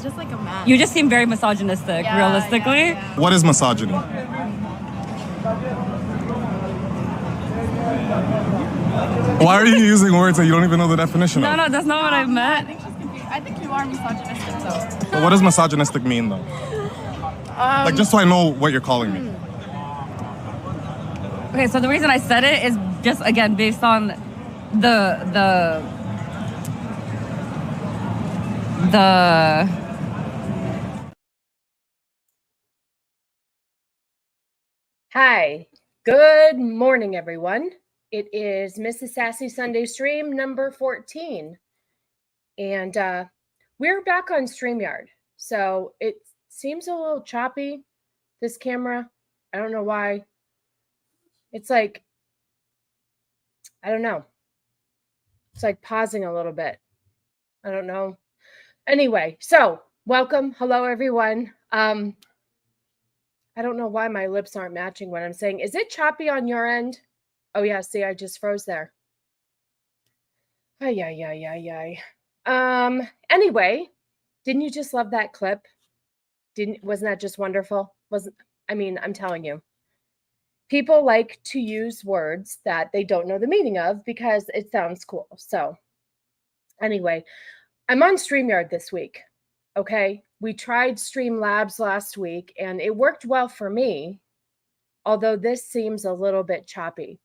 just like a man. You just seem very misogynistic, realistically. Yeah. What is misogyny? Why are you using words that you don't even know the definition of? No, that's not what I I meant. think she's confused. I think you are misogynistic, though. But what does misogynistic mean, though? Like, just so I know what you're calling me. Okay, so the reason I said it is just, again, based on the Hi, good morning, everyone. It is Mrs. Sassy Sunday Stream number 14. And we're back on StreamYard. So it seems a little choppy, this camera. I don't know why. It's like, I don't know. It's like pausing a little bit. I don't know. Anyway, so welcome. Hello, everyone. I don't know why my lips aren't matching what I'm saying. Is it choppy on your end? Oh, yeah. See, I just froze there. Ay. Anyway, didn't you just love that clip? Wasn't that just wonderful? I'm telling you. People like to use words that they don't know the meaning of because it sounds cool. So anyway, I'm on StreamYard this week. Okay. We tried Streamlabs last week and it worked well for me, although this seems a little bit choppy.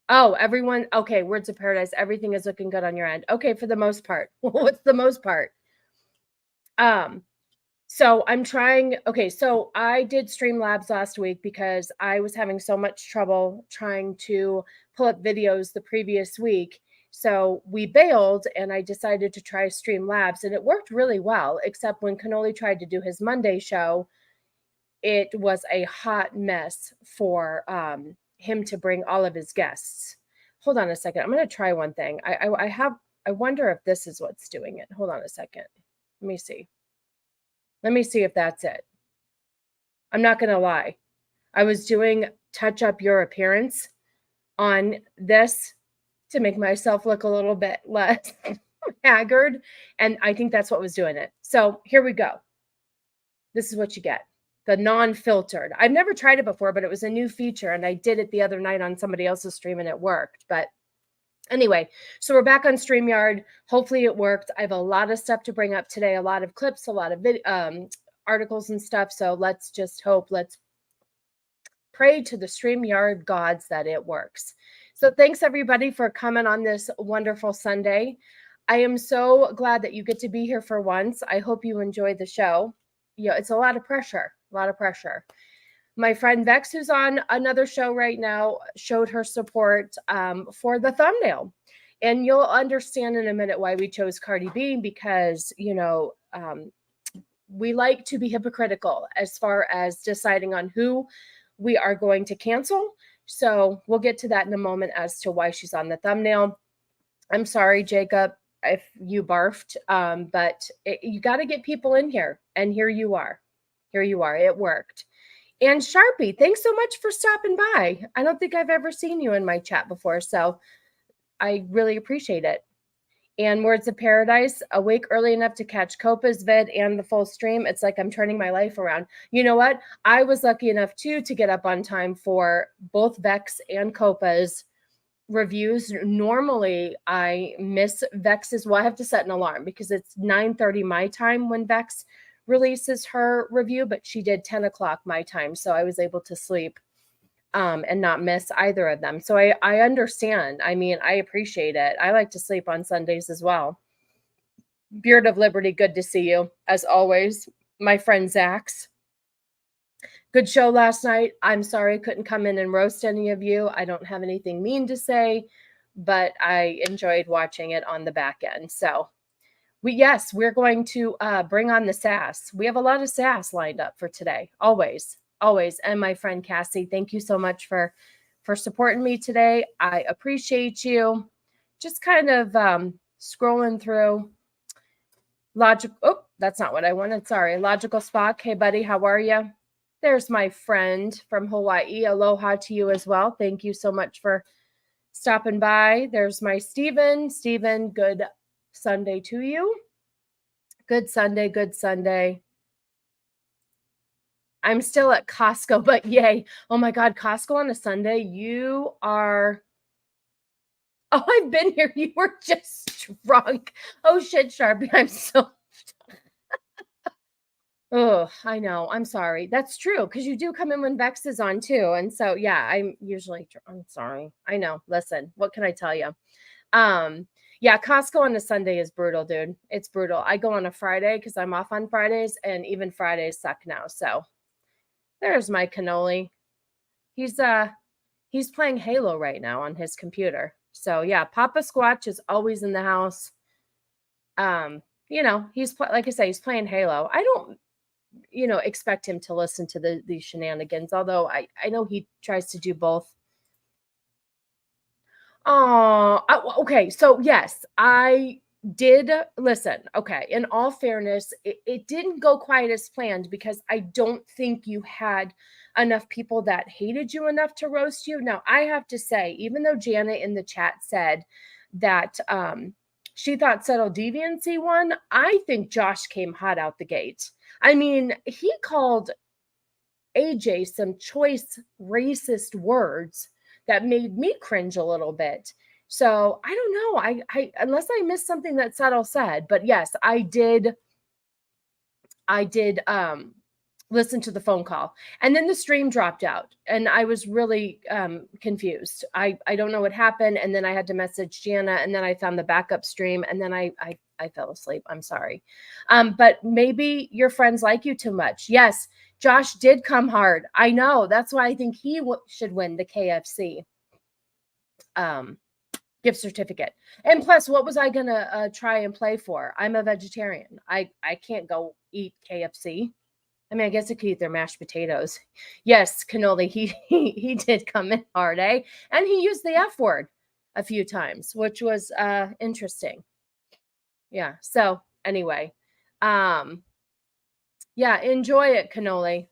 Oh, everyone. Okay. Words of paradise. Everything is looking good on your end. Okay. For the most part. What's the most part? So I'm trying. Okay. So I did Streamlabs last week because I was having so much trouble trying to pull up videos the previous week. So we bailed and I decided to try Streamlabs and it worked really well, except when Cannoli tried to do his Monday show, it was a hot mess for him to bring all of his guests. Hold on a second. I'm going to try one thing. I wonder if this is what's doing it. Hold on a second. Let me see. Let me see if that's it. I'm not going to lie. I was doing touch up your appearance on this to make myself look a little bit less haggard. And I think that's what was doing it. So here we go. This is what you get. The non-filtered. I've never tried it before, but it was a new feature. And I did it the other night on somebody else's stream and it worked. But anyway, so we're back on StreamYard. Hopefully it worked. I have a lot of stuff to bring up today, a lot of clips, a lot of articles and stuff. So let's just hope, let's pray to the StreamYard gods that it works. So thanks everybody for coming on this wonderful Sunday. I am so glad that you get to be here for once. I hope you enjoy the show. Yeah, it's a lot of pressure, My friend Vex, who's on another show right now, showed her support for the thumbnail. And you'll understand in a minute why we chose Cardi B because, we like to be hypocritical as far as deciding on who we are going to cancel. So we'll get to that in a moment as to why she's on the thumbnail. I'm sorry, Jacob, if you barfed, but you got to get people in here. And here you are. It worked. And Sharpie, thanks so much for stopping by. I don't think I've ever seen you in my chat before, so I really appreciate it. And Words of Paradise, awake early enough to catch Copa's vid and the full stream. It's like I'm turning my life around. You know what? I was lucky enough, too, to get up on time for both Vex and Copa's reviews. Normally, I miss Vex's. Well, I have to set an alarm because it's 9:30 my time when Vex releases her review, but she did 10 o'clock my time. So I was able to sleep and not miss either of them. So I understand. I mean, I appreciate it. I like to sleep on Sundays as well. Beard of Liberty, good to see you. As always, my friend Zax. Good show last night. I'm sorry I couldn't come in and roast any of you. I don't have anything mean to say, but I enjoyed watching it on the back end. So we're going to bring on the sass. We have a lot of sass lined up for today. Always. And my friend Cassie, thank you so much for supporting me today. I appreciate you. Just kind of scrolling through Oh, that's not what I wanted. Sorry. Logical Spock. Hey, buddy, how are you? There's my friend from Hawaii. Aloha to you as well. Thank you so much for stopping by. There's my Steven. Steven, good Sunday to you. Good Sunday. Good Sunday. I'm still at Costco, but yay. Oh my God, Costco on a Sunday. You are. Oh, I've been here. You were just drunk. Oh shit, Sharpie. I'm so. Oh, I know. I'm sorry. That's true. Because you do come in when Vex is on too. And so, yeah, I'm sorry. I know. Listen, what can I tell you? Yeah, Costco on a Sunday is brutal, dude. It's brutal. I go on a Friday because I'm off on Fridays, and even Fridays suck now. So there's my cannoli. He's playing Halo right now on his computer. So yeah, Papa Squatch is always in the house. Like I say, he's playing Halo. I don't, expect him to listen to these shenanigans, although I know he tries to do both. Oh, okay. So yes, I did listen. Okay. In all fairness, it didn't go quite as planned because I don't think you had enough people that hated you enough to roast you. Now, I have to say, even though Janet in the chat said that she thought Subtle Deviancy won, I think Josh came hot out the gate. I mean, he called AJ some choice racist words that made me cringe a little bit. So I don't know. I unless I missed something that Subtle said, but yes, I did listen to the phone call, and then the stream dropped out, and I was really confused. I don't know what happened, and then I had to message Jana, and then I found the backup stream, and then I fell asleep. I'm sorry, but maybe your friends like you too much. Yes, Josh did come hard. I know. That's why I think he should win the KFC gift certificate. And plus, what was I gonna try and play for? I'm a vegetarian. I can't go eat KFC. I mean, I guess I could eat their mashed potatoes. Yes, cannoli. He did come in hard, eh? And he used the F word a few times, which was interesting. Yeah. So anyway, yeah, enjoy it, cannoli.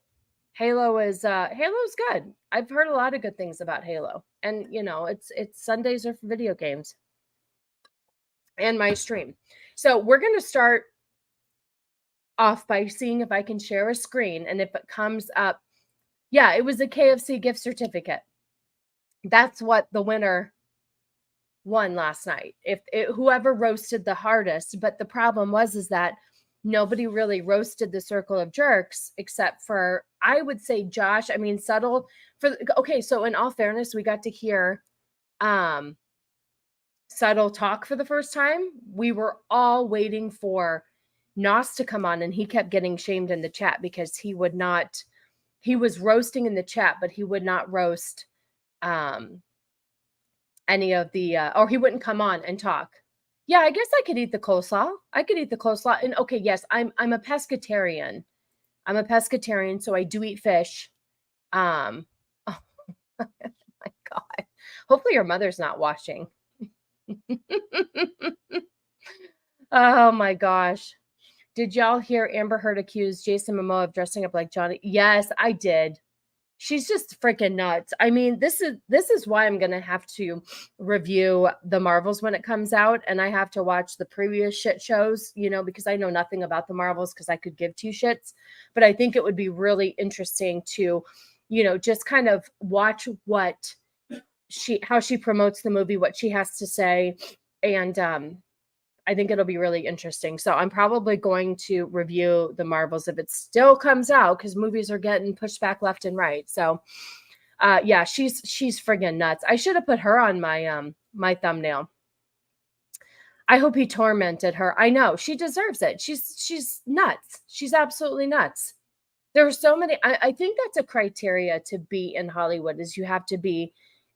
Halo's good. I've heard a lot of good things about Halo, and it's Sundays are for video games and my stream. So we're gonna start off by seeing if I can share a screen, and if it comes up, yeah, it was a KFC gift certificate. That's what the winner won last night. Whoever roasted the hardest, but the problem is that nobody really roasted the circle of jerks except for, I would say, Josh. I mean, Subtle. Okay, so in all fairness, we got to hear Subtle talk for the first time. We were all waiting for Nos to come on, and he kept getting shamed in the chat because he was roasting in the chat, but he would not roast any of the or he wouldn't come on and talk. Yeah, I guess I could eat the coleslaw. And okay, yes, I'm a pescatarian. I'm a pescatarian, so I do eat fish. Oh my God. Hopefully your mother's not watching. Oh my gosh. Did y'all hear Amber Heard accuse Jason Momoa of dressing up like Johnny? Yes, I did. She's just freaking nuts. I mean, this is why I'm going to have to review the Marvels when it comes out, and I have to watch the previous shit shows, because I know nothing about the Marvels because I could give two shits. But I think it would be really interesting to, just kind of watch how she promotes the movie, what she has to say, and I think it'll be really interesting. So I'm probably going to review the Marvels if it still comes out, because movies are getting pushed back left and right. So yeah, she's friggin' nuts. I should have put her on my my thumbnail. I hope he tormented her. I know, she deserves it. She's nuts. She's absolutely nuts. There are so many. I think that's a criteria to be in Hollywood, is you have to be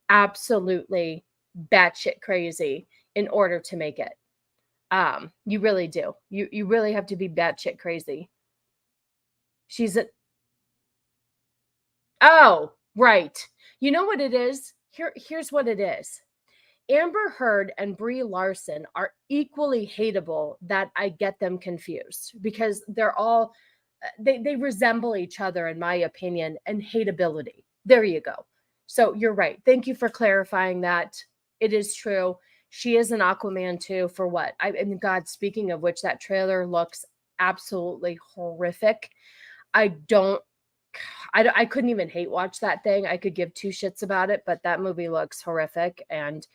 absolutely batshit crazy in order to make it. You really do. You really have to be batshit crazy. Oh, right. You know what it is? Here's what it is. Amber Heard and Brie Larson are equally hateable that I get them confused, because they're all, they resemble each other, in my opinion, and hateability. There you go. So you're right. Thank you for clarifying that. It is true. She is an Aquaman too, for what? God, speaking of which, that trailer looks absolutely horrific. I couldn't even hate watch that thing. I could give two shits about it, but that movie looks horrific. And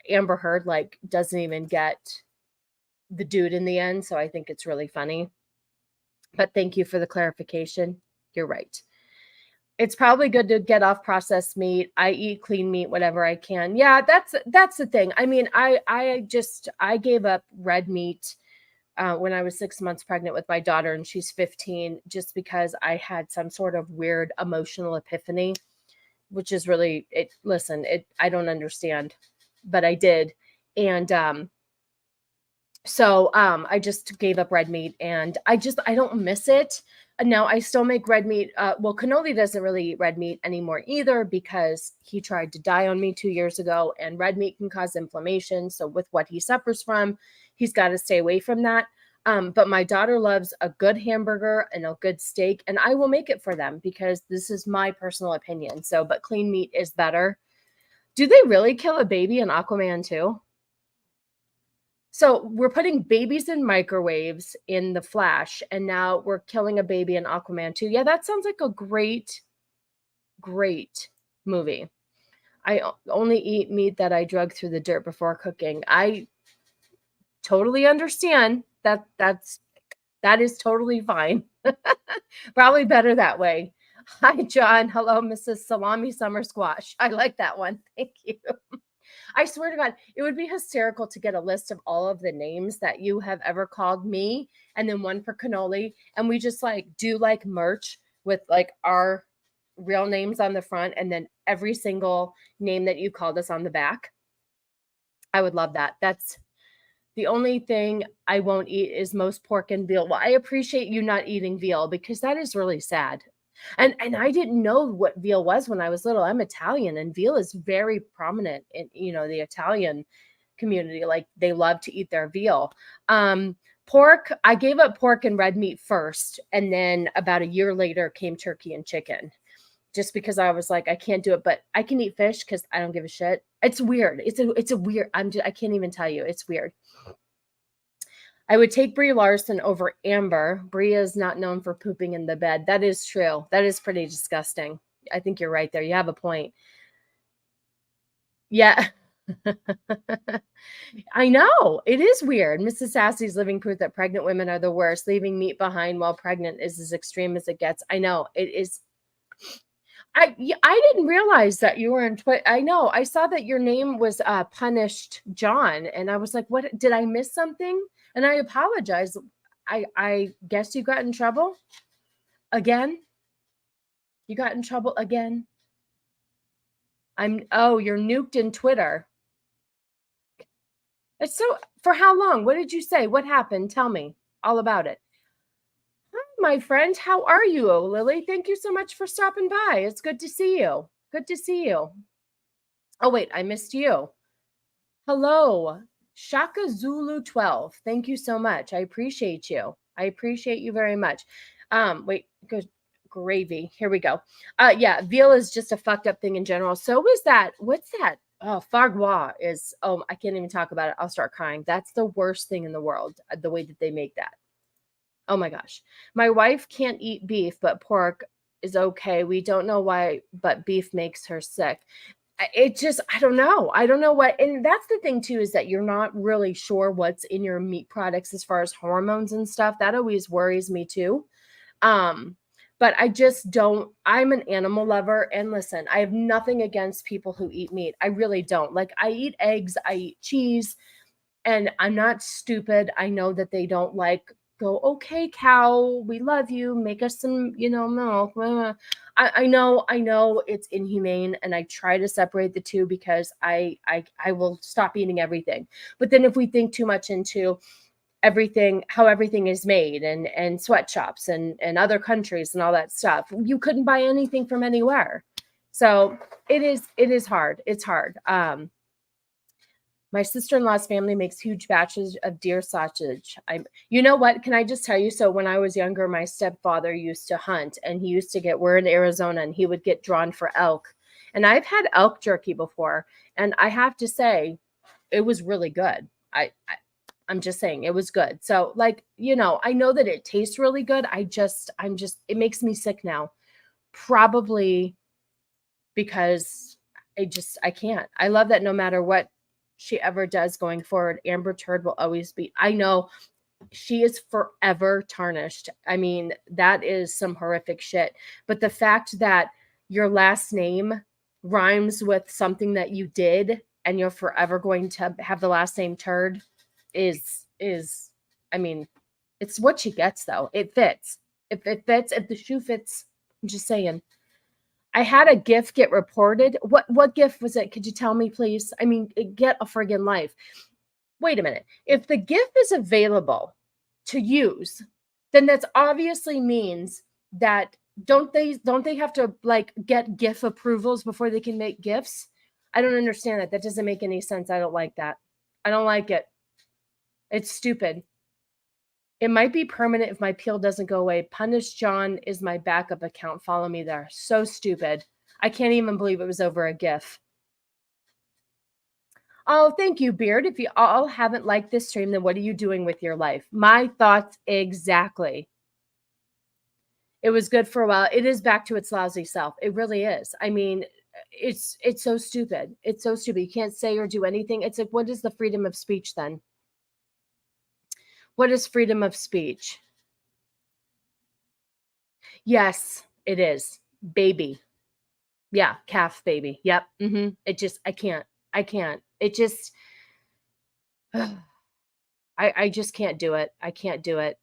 Amber Heard like doesn't even get the dude in the end. So I think it's really funny. But thank you for the clarification. You're right. It's probably good to get off processed meat. I eat clean meat, whatever I can. Yeah, that's the thing. I mean, I gave up red meat when I was 6 months pregnant with my daughter, and she's 15, just because I had some sort of weird emotional epiphany, which is really I don't understand, but I did. And so I just gave up red meat, and I don't miss it. And now I still make red meat. Well, Cannoli doesn't really eat red meat anymore either, because he tried to die on me 2 years ago, and red meat can cause inflammation. So with what he suffers from, he's got to stay away from that. But my daughter loves a good hamburger and a good steak, and I will make it for them because this is my personal opinion. So, but clean meat is better. Do they really kill a baby in Aquaman too? So we're putting babies in microwaves in The Flash, and now we're killing a baby in Aquaman too. Yeah, that sounds like a great, great movie. I only eat meat that I drug through the dirt before cooking. I totally understand that. That is totally fine. Probably better that way. Hi, John. Hello, Mrs. Salami Summer Squash. I like that one. Thank you. I swear to God, it would be hysterical to get a list of all of the names that you have ever called me, and then one for Cannoli, and we just like do like merch with like our real names on the front, and then every single name that you called us on the back. I would love that. That's the only thing I won't eat is most pork and veal. Well, I appreciate you not eating veal, because that is really sad. And I didn't know what veal was when I was little. I'm Italian, and veal is very prominent in, the Italian community. Like, they love to eat their veal. Pork, I gave up pork and red meat first, and then about a year later came turkey and chicken, just because I was like, I can't do it, but I can eat fish because I don't give a shit. It's weird. It's a weird, I can't even tell you. It's weird. I would take Brie Larson over Amber. Brie is not known for pooping in the bed. That is true. That is pretty disgusting. I think you're right there. You have a point. Yeah. I know. It is weird. Mrs. Sassy's living proof that pregnant women are the worst. Leaving meat behind while pregnant is as extreme as it gets. I know. It is. I didn't realize that you were in Twitter. I know. I saw that your name was Punished John, and I was like, what? Did I miss something? And I apologize. I guess you got in trouble again. You got in trouble again. You're nuked in Twitter. It's so, for how long? What did you say? What happened? Tell me all about it. Hi, my friend. How are you, Lily? Thank you so much for stopping by. It's good to see you. Good to see you. Oh, wait, I missed you. Hello. Shaka Zulu 12. Thank you so much. I appreciate you. I appreciate you very much. Wait, good gravy. Here we go. Yeah, veal is just a fucked up thing in general. So is that. What's that? Oh, fargois is. Oh, I can't even talk about it. I'll start crying. That's the worst thing in the world. The way that they make that. Oh my gosh. My wife can't eat beef, but pork is okay. We don't know why, but beef makes her sick. It just, I don't know. I don't know what, and that's the thing too, is that you're not really sure what's in your meat products as far as hormones and stuff. That always worries me too. But I just don't, I'm an animal lover. And listen, I have nothing against people who eat meat. I really don't. Like, I eat eggs, I eat cheese, and I'm not stupid. I know that they don't like, go, okay, cow, we love you, make us some, milk. I know it's inhumane, and I try to separate the two because I will stop eating everything. But then if we think too much into everything, how everything is made, and sweatshops and other countries and all that stuff, you couldn't buy anything from anywhere. So it is hard. It's hard. My sister-in-law's family makes huge batches of deer sausage. You know what? Can I just tell you? So when I was younger, my stepfather used to hunt, and we're in Arizona, and he would get drawn for elk. And I've had elk jerky before, and I have to say, it was really good. I'm just saying it was good. So like, you know, I know that it tastes really good. It makes me sick now. Probably because I can't. I love that no matter what she ever does going forward, Amber Turd will always be, I know she is forever tarnished. I mean, that is some horrific shit. But the fact that your last name rhymes with something that you did and you're forever going to have the last name Turd is I mean, it's what she gets though. It fits. If it fits, if the shoe fits, I'm just saying. I had a GIF get reported. What GIF was it? Could you tell me, please? I mean, get a friggin' life. Wait a minute. If the GIF is available to use, then that's obviously means that don't they have to like get GIF approvals before they can make GIFs? I don't understand that. That doesn't make any sense. I don't like that. I don't like it. It's stupid. It might be permanent if my peel doesn't go away. Punish John is my backup account. Follow me there. So stupid. I can't even believe it was over a GIF. Oh, thank you, Beard. If you all haven't liked this stream, then what are you doing with your life? My thoughts exactly. It was good for a while. It is back to its lousy self. It really is. I mean, it's so stupid. It's so stupid. You can't say or do anything. It's like, what is the freedom of speech then? What is freedom of speech? Yes, it is. Baby. Yeah, calf baby. Yep. It just, I can't. It just, I just can't do it. I can't do it.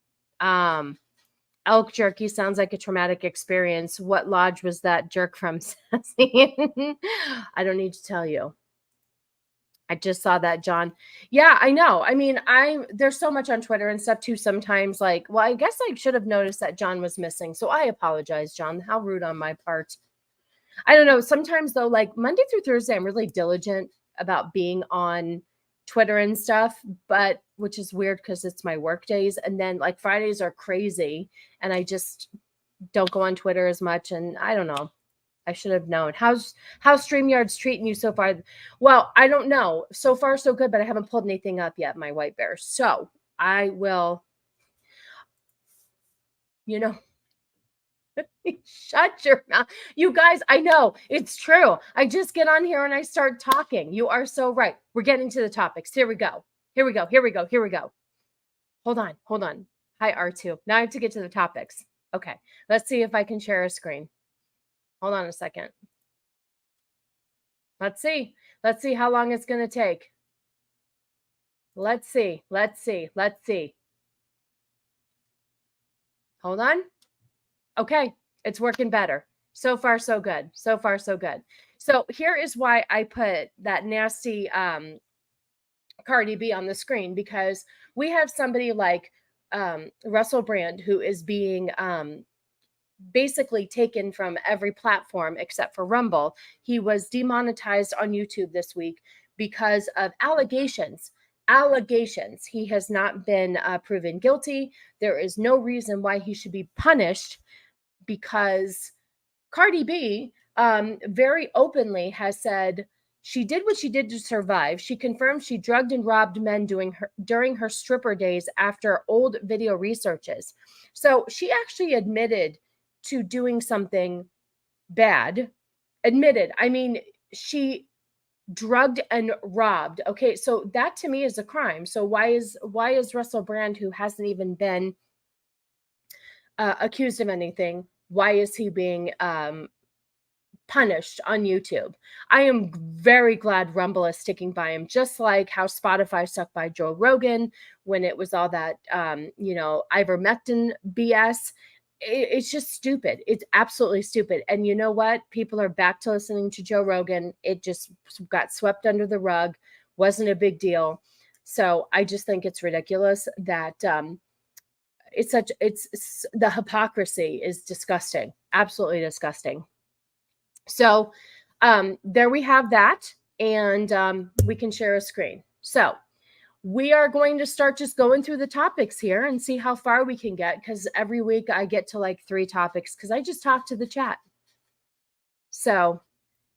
Elk jerky sounds like a traumatic experience. What lodge was that jerk from, Sassy? I don't need to tell you. I just saw that, John. Yeah, I know. I mean, there's so much on Twitter and stuff too sometimes. Like, well, I guess I should have noticed that John was missing. So I apologize, John. How rude on my part. I don't know. Sometimes though, like Monday through Thursday, I'm really diligent about being on Twitter and stuff, but which is weird because it's my work days. And then like Fridays are crazy and I just don't go on Twitter as much. And I don't know. I should have known. How's StreamYard's treating you so far? Well, I don't know. So far, so good, but I haven't pulled anything up yet, my white bear. So I will, you know, shut your mouth. You guys, I know it's true. I just get on here and I start talking. You are so right. We're getting to the topics. Here we go. Hold on. Hi, R2. Now I have to get to the topics. Okay. Let's see if I can share a screen. Hold on a second. Let's see how long it's going to take. Let's see. Hold on. Okay. It's working better. So far, so good. So here is why I put that nasty Cardi B on the screen, because we have somebody like russellbrand who is being basically taken from every platform except for Rumble. He was demonetized on YouTube this week because of allegations. He has not been proven guilty. There is no reason why he should be punished, because Cardi B very openly has said she did what she did to survive. She confirmed she drugged and robbed men during her stripper days after old video researches. So she actually admitted to doing something bad. I mean, she drugged and robbed. Okay, so that to me is a crime. So why is russellbrand, who hasn't even been accused of anything, why is he being punished on YouTube? I am very glad Rumble is sticking by him, just like how Spotify stuck by Joe Rogan when it was all that ivermectin BS. It's just stupid. It's absolutely stupid. And you know what? People are back to listening to Joe Rogan. It just got swept under the rug. Wasn't a big deal. So I just think it's ridiculous that the hypocrisy is disgusting. Absolutely disgusting. So there we have that. And we can share a screen. So we are going to start just going through the topics here and see how far we can get, because every week I get to like 3 topics because I just talk to the chat. So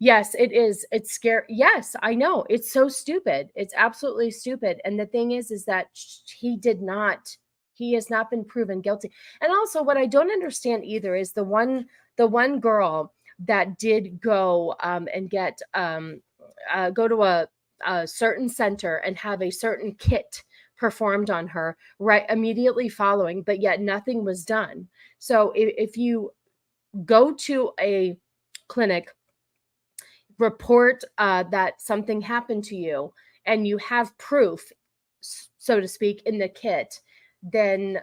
Yes, it is. It's scary. Yes, I know. It's so stupid. It's absolutely stupid. And the thing is that he has not been proven guilty. And also what I don't understand either is the one girl that did go and get go to a certain center and have a certain kit performed on her right immediately following, but yet nothing was done. So if you go to a clinic, report that something happened to you, and you have proof, so to speak, in the kit, then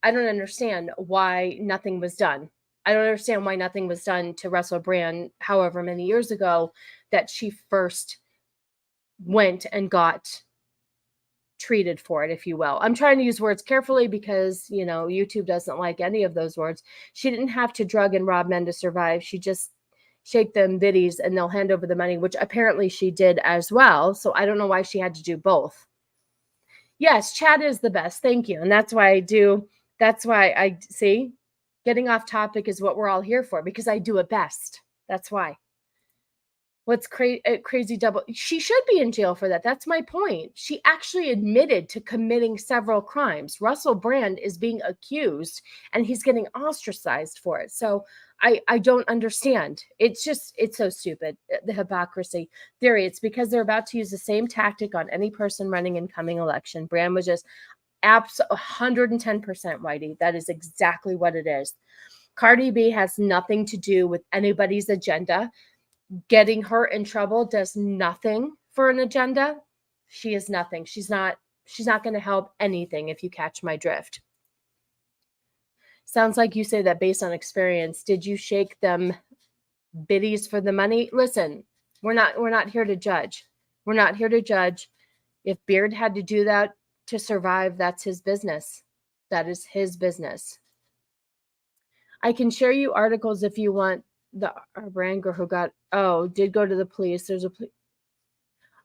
I don't understand why nothing was done. I don't understand why nothing was done to Russell Brand however many years ago that she first went and got treated for it, if you will. I'm trying to use words carefully because, YouTube doesn't like any of those words. She didn't have to drug and rob men to survive. She just shake them biddies and they'll hand over the money, which apparently she did as well. So I don't know why she had to do both. Yes, chat is the best. Thank you. And that's why I see getting off topic is what we're all here for, because I do it best. That's why. What's crazy double? She should be in jail for that. That's my point. She actually admitted to committing several crimes. Russell Brand is being accused and he's getting ostracized for it. So I don't understand. It's so stupid. The hypocrisy theory. It's because they're about to use the same tactic on any person running in coming election. Brand was just 110% whitey. That is exactly what it is. Cardi B has nothing to do with anybody's agenda. Getting her in trouble does nothing for an agenda. She is nothing. She's not going to help anything, if you catch my drift. Sounds like you say that based on experience. Did you shake them biddies for the money? Listen, we're not here to judge. We're not here to judge. If Beard had to do that to survive, that's his business. That is his business. I can share you articles if you want. Our brand girl who did go to the police. There's a police.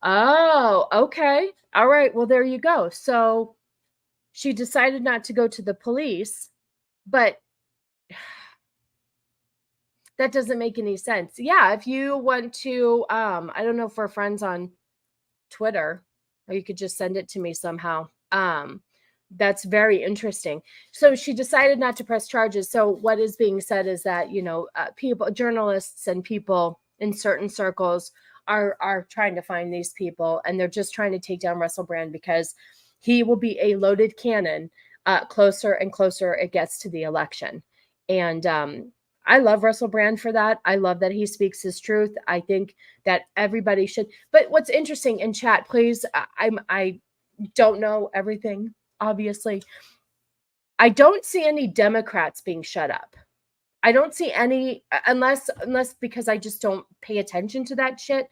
Oh, okay. All right. Well, there you go. So she decided not to go to the police, but that doesn't make any sense. Yeah. If you want to, I don't know if we're friends on Twitter, or you could just send it to me somehow. That's very interesting. So she decided not to press charges. So what is being said is that, people, journalists and people in certain circles are trying to find these people, and they're just trying to take down Russell Brand because he will be a loaded cannon closer and closer it gets to the election. And I love Russell Brand for that. I love that he speaks his truth. I think that everybody should. But what's interesting in chat, please, I don't know everything. Obviously, I don't see any Democrats being shut up. I don't see any, unless because I just don't pay attention to that shit.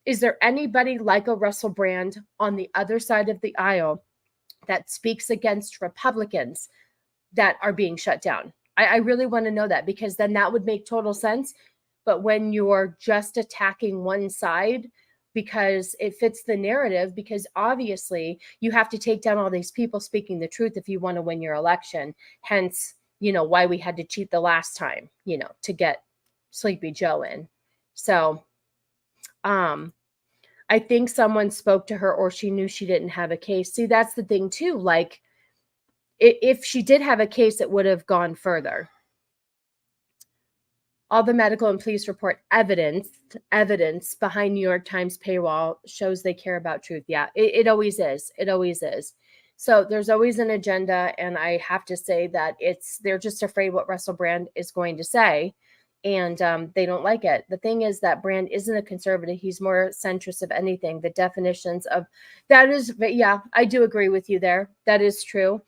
Is there anybody like a Russell Brand on the other side of the aisle that speaks against Republicans that are being shut down? I really want to know that, because then that would make total sense. But when you're just attacking one side because it fits the narrative, because obviously you have to take down all these people speaking the truth if you want to win your election. Hence, why we had to cheat the last time, to get Sleepy Joe in. So, I think someone spoke to her, or she knew she didn't have a case. See, that's the thing too. Like, if she did have a case, it would have gone further. All the medical and police report evidence behind New York Times paywall shows they care about truth. Yeah, it always is. It always is. So there's always an agenda, and I have to say that they're just afraid what Russell Brand is going to say, and they don't like it. The thing is that Brand isn't a conservative. He's more centrist of anything. The definitions of that is, yeah, I do agree with you there. That is true.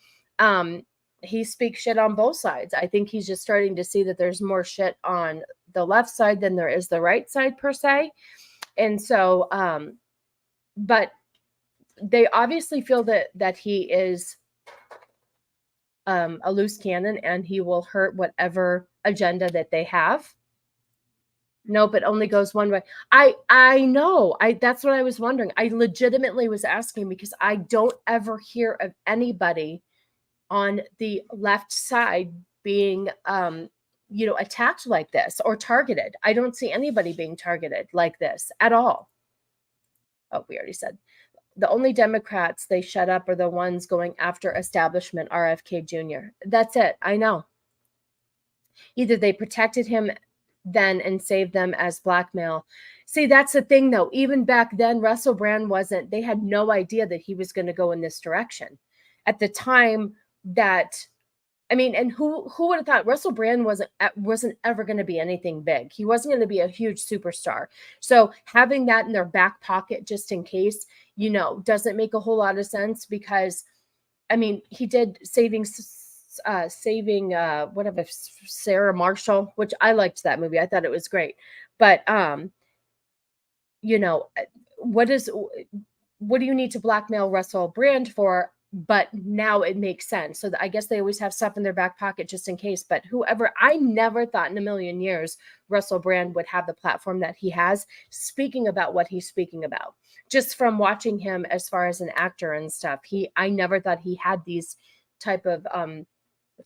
He speaks shit on both sides. I think he's just starting to see that there's more shit on the left side than there is the right side, per se. And so, but they obviously feel that he is a loose cannon, and he will hurt whatever agenda that they have. Nope, it only goes one way. I know. That's what I was wondering. I legitimately was asking because I don't ever hear of anybody on the left side being attacked like this or targeted. I don't see anybody being targeted like this at all. Oh, we already said. The only Democrats they shut up are the ones going after establishment RFK Jr. That's it. I know. Either they protected him then and saved them as blackmail. See, that's the thing, though. Even back then, Russell Brand they had no idea that he was going to go in this direction. At the time that, and who would have thought Russell Brand wasn't ever going to be anything big. He wasn't going to be a huge superstar. So having that in their back pocket just in case, doesn't make a whole lot of sense because, he did saving whatever, Sarah Marshall, which I liked that movie. I thought it was great. But, what do you need to blackmail Russell Brand for? But now it makes sense. So I guess they always have stuff in their back pocket just in case. But I never thought in a million years Russell Brand would have the platform that he has, speaking about what he's speaking about. Just from watching him as far as an actor and stuff, I never thought he had these type of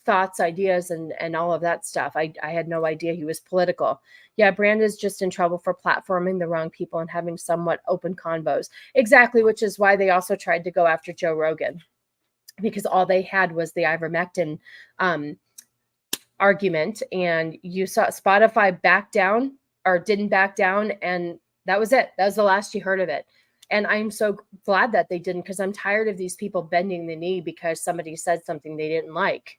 thoughts, ideas, and all of that stuff. I had no idea he was political. Yeah, Brand is just in trouble for platforming the wrong people and having somewhat open convos. Exactly, which is why they also tried to go after Joe Rogan, because all they had was the ivermectin argument, and you saw Spotify back down or didn't back down, and that was it. That was the last you heard of it. And I'm so glad that they didn't, because I'm tired of these people bending the knee because somebody said something they didn't like.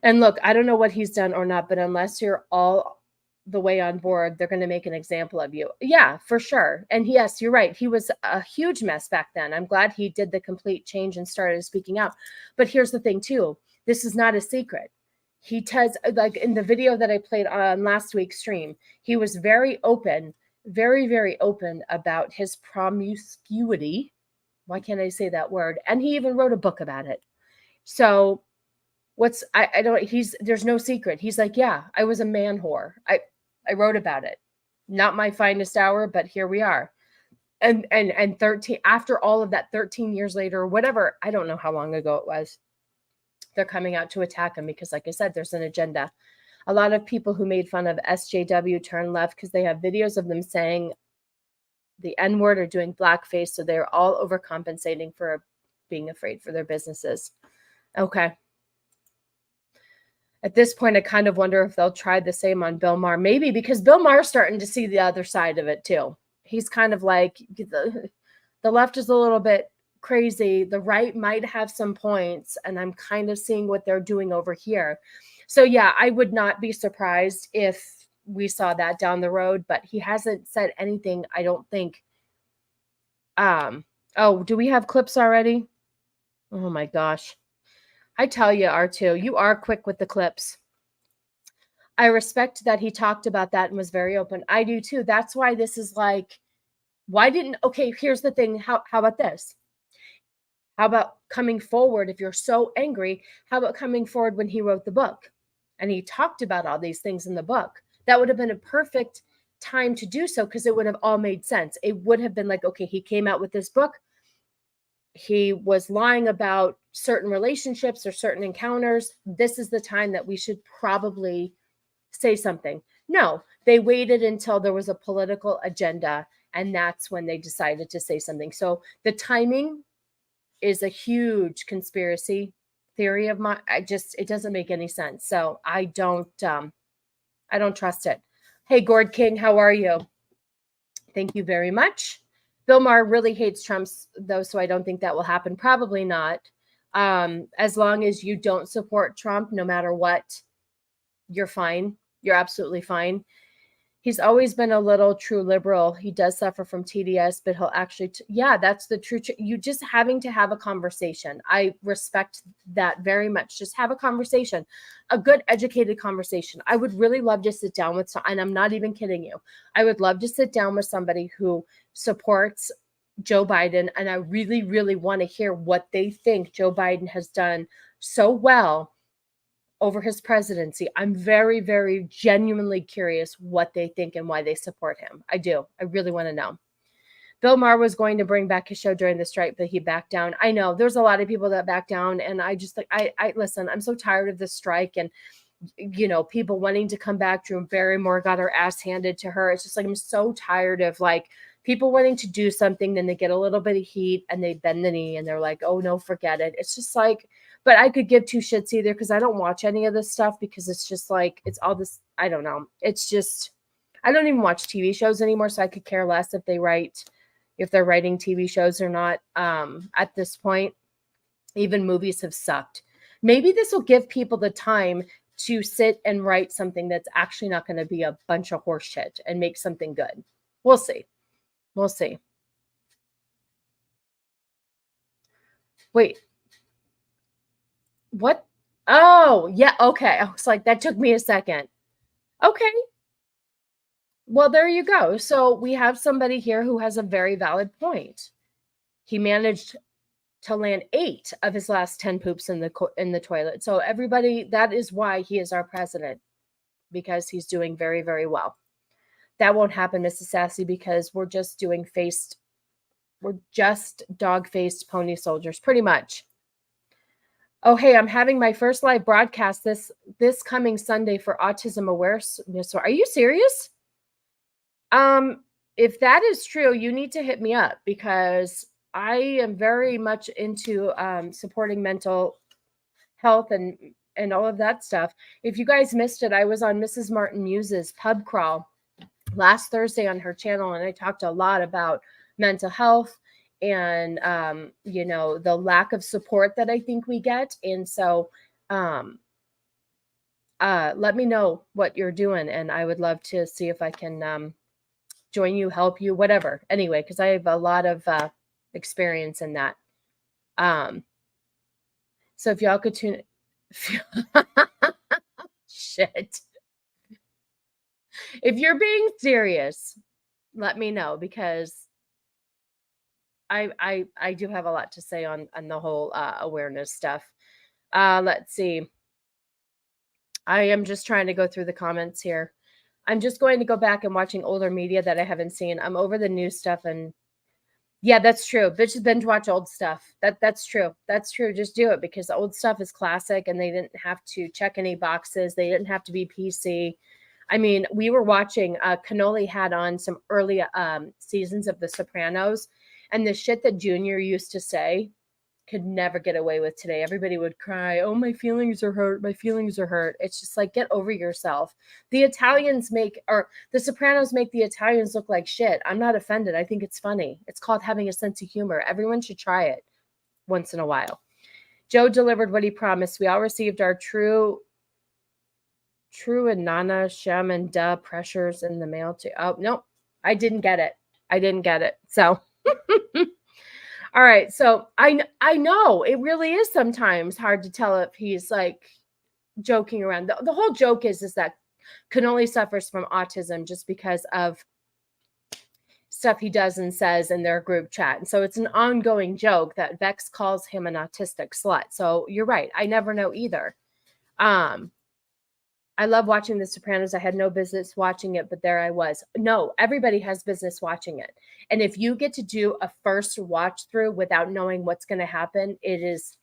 And look, I don't know what he's done or not, but unless you're all the way on board, they're going to make an example of you. Yeah, for sure. And yes, you're right. He was a huge mess back then. I'm glad he did the complete change and started speaking out. But here's the thing too. This is not a secret. He tells, like in the video that I played on last week's stream, he was very open, very, very open about his promiscuity. Why can't I say that word? And he even wrote a book about it. So there's no secret. He's like, yeah, I was a man whore. I wrote about it. Not my finest hour, but here we are. And 13, after all of that, 13 years later, or whatever, I don't know how long ago it was, they're coming out to attack him because, like I said, there's an agenda. A lot of people who made fun of SJW turn left because they have videos of them saying the N-word or doing blackface. So they're all overcompensating for being afraid for their businesses. Okay. At this point, I kind of wonder if they'll try the same on Bill Maher. Maybe, because Bill Maher's starting to see the other side of it too. He's kind of like, the left is a little bit crazy. The right might have some points, and I'm kind of seeing what they're doing over here. So yeah, I would not be surprised if we saw that down the road, but he hasn't said anything, I don't think. Oh, do we have clips already? Oh my gosh. I tell you, R2, you are quick with the clips. I respect that he talked about that and was very open. I do too. That's why this is like, okay, here's the thing. How about this? How about coming forward? If you're so angry, how about coming forward when he wrote the book and he talked about all these things in the book? That would have been a perfect time to do so, because it would have all made sense. It would have been like, okay, he came out with this book. He was lying about certain relationships or certain encounters. This is the time that we should probably say something. No, they waited until there was a political agenda, and that's when they decided to say something. So the timing is a huge conspiracy theory of mine. It doesn't make any sense. So I don't trust it. Hey, Gord King, how are you? Thank you very much. Bill Maher really hates Trump, though, so I don't think that will happen. Probably not. As long as you don't support Trump, no matter what, you're fine. You're absolutely fine. He's always been a little true liberal. He does suffer from TDS, but he'll actually, yeah, that's the true. You just having to have a conversation. I respect that very much. Just have a conversation, a good educated conversation. I would really love to sit down with, and I'm not even kidding you. I would love to sit down with somebody who supports Joe Biden, and I really, really want to hear what they think Joe Biden has done so well over his presidency. I'm very, very genuinely curious what they think and why they support him. I do. I really want to know. Bill Maher was going to bring back his show during the strike, but he backed down. I know there's a lot of people that back down, and I just like, I listen, I'm so tired of this strike, and people wanting to come back. Drew Barrymore got her ass handed to her. It's just like, I'm so tired of like people wanting to do something, then they get a little bit of heat and they bend the knee and they're like, oh no, forget it. It's just like, but I could give two shits either, because I don't watch any of this stuff, because it's just like, it's all this, I don't know. It's just, I don't even watch TV shows anymore, so I could care less if they're writing TV shows or not. At this point, even movies have sucked. Maybe this will give people the time to sit and write something that's actually not going to be a bunch of horse shit and make something good. We'll see. We'll see. Wait. What? Oh, yeah. Okay. I was like, that took me a second. Okay. Well, there you go. So we have somebody here who has a very valid point. He managed to land 8 of his last 10 poops in the toilet. So everybody, that is why he is our president, because he's doing very, very well. That won't happen, Mrs. Sassy, because we're just dog-faced pony soldiers, pretty much. Oh, hey, I'm having my first live broadcast this coming Sunday for Autism Awareness. Are you serious? If that is true, you need to hit me up, because I am very much into supporting mental health and all of that stuff. If you guys missed it, I was on Mrs. Martin Muse's pub crawl last Thursday on her channel, and I talked a lot about mental health and the lack of support that I think we get. And so let me know what you're doing, and I would love to see if I can join you, help you, whatever. Anyway, because I have a lot of experience in that. So if y'all could tune shit. If you're being serious, let me know, because I do have a lot to say on the whole awareness stuff. Let's see. I am just trying to go through the comments here. I'm just going to go back and watching older media that I haven't seen. I'm over the new stuff, and yeah, that's true. Bitches binge watch old stuff. That's true. That's true. Just do it, because the old stuff is classic, and they didn't have to check any boxes. They didn't have to be PC. I mean, we were watching, Cannoli had on some early seasons of The Sopranos, and the shit that Junior used to say could never get away with today. Everybody would cry, oh, my feelings are hurt. My feelings are hurt. It's just like, get over yourself. The Sopranos make the Italians look like shit. I'm not offended. I think it's funny. It's called having a sense of humor. Everyone should try it once in a while. Joe delivered what he promised. We all received our true and Nana, Shem, and Duh pressures in the mail too. Oh, no, I didn't get it. So, all right. So I know it really is sometimes hard to tell if he's like joking around. The whole joke is that Cannoli suffers from autism just because of stuff he does and says in their group chat. And so it's an ongoing joke that Vex calls him an autistic slut. So you're right. I never know either. I love watching The Sopranos. I had no business watching it, but there I was. No, everybody has business watching it. And if you get to do a first watch through without knowing what's going to happen, it is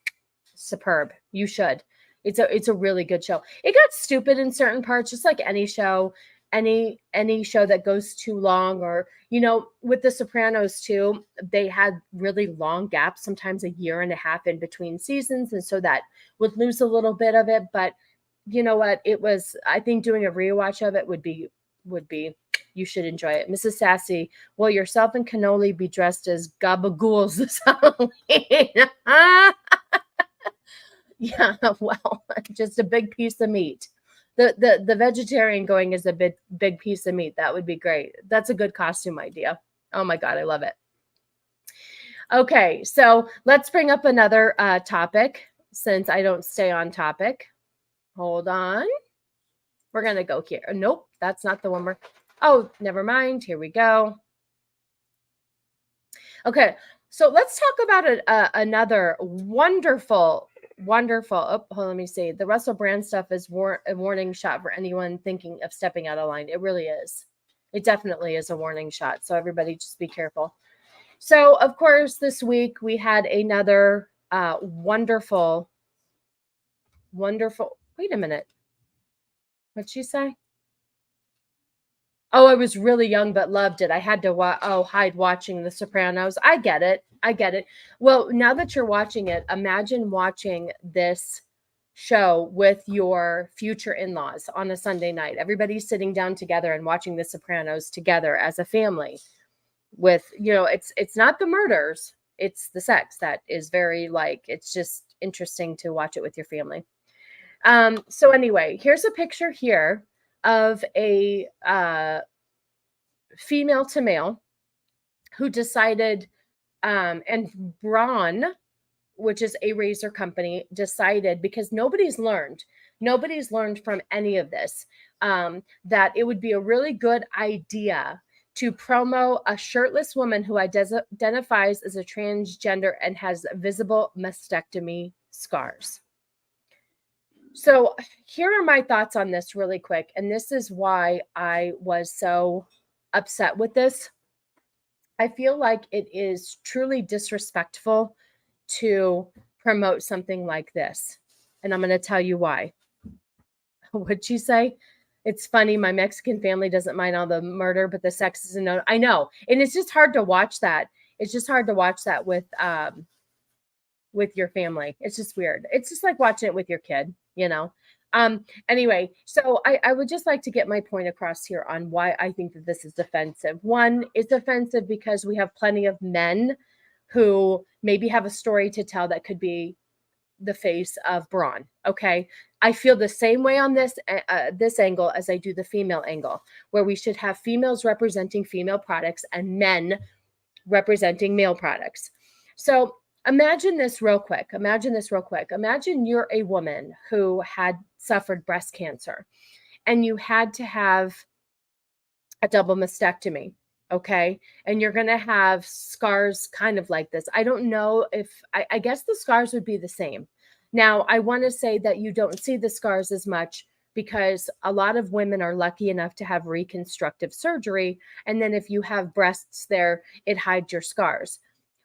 superb. You should. It's a really good show. It got stupid in certain parts, just like any show, any show that goes too long, or, with The Sopranos too, they had really long gaps, sometimes a year and a half in between seasons. And so that would lose a little bit of it. But you know what? I think doing a rewatch of it would be, you should enjoy it. Mrs. Sassy, will yourself and Cannoli be dressed as gabagools this Halloween? Yeah, well, just a big piece of meat. The vegetarian going is a big piece of meat. That would be great. That's a good costume idea. Oh my God, I love it. Okay, so let's bring up another topic, since I don't stay on topic. Hold on. We're going to go here. Nope, that's not the one oh, never mind. Here we go. Okay, so let's talk about another wonderful, oh, let me see. The Russell Brand stuff is a warning shot for anyone thinking of stepping out of line. It really is. It definitely is a warning shot. So everybody just be careful. So, of course, this week we had another wonderful. Wait a minute. What'd she say? Oh, I was really young but loved it. I had to hide watching The Sopranos. I get it. I get it. Well, now that you're watching it, imagine watching this show with your future in-laws on a Sunday night. Everybody's sitting down together and watching The Sopranos together as a family. With, it's not the murders, it's the sex that is very it's just interesting to watch it with your family. So anyway, here's a picture here of a female to male who decided, and Braun, which is a razor company, decided, because nobody's learned from any of this, that it would be a really good idea to promo a shirtless woman who identifies as a transgender and has visible mastectomy scars. So here are my thoughts on this really quick. And this is why I was so upset with this. I feel like it is truly disrespectful to promote something like this. And I'm going to tell you why. What'd she say? It's funny. My Mexican family doesn't mind all the murder, but the sex is a no. I know. And it's just hard to watch that. It's just hard to watch that with your family. It's just weird. It's just like watching it with your kid, Anyway, so I would just like to get my point across here on why I think that this is offensive. One, it's offensive because we have plenty of men who maybe have a story to tell that could be the face of brawn. Okay. I feel the same way on this angle as I do the female angle, where we should have females representing female products and men representing male products. So imagine this real quick. Imagine you're a woman who had suffered breast cancer and you had to have a double mastectomy. Okay. And you're going to have scars kind of like this. I don't know if, I guess the scars would be the same. Now, I want to say that you don't see the scars as much because a lot of women are lucky enough to have reconstructive surgery. And then if you have breasts there, it hides your scars.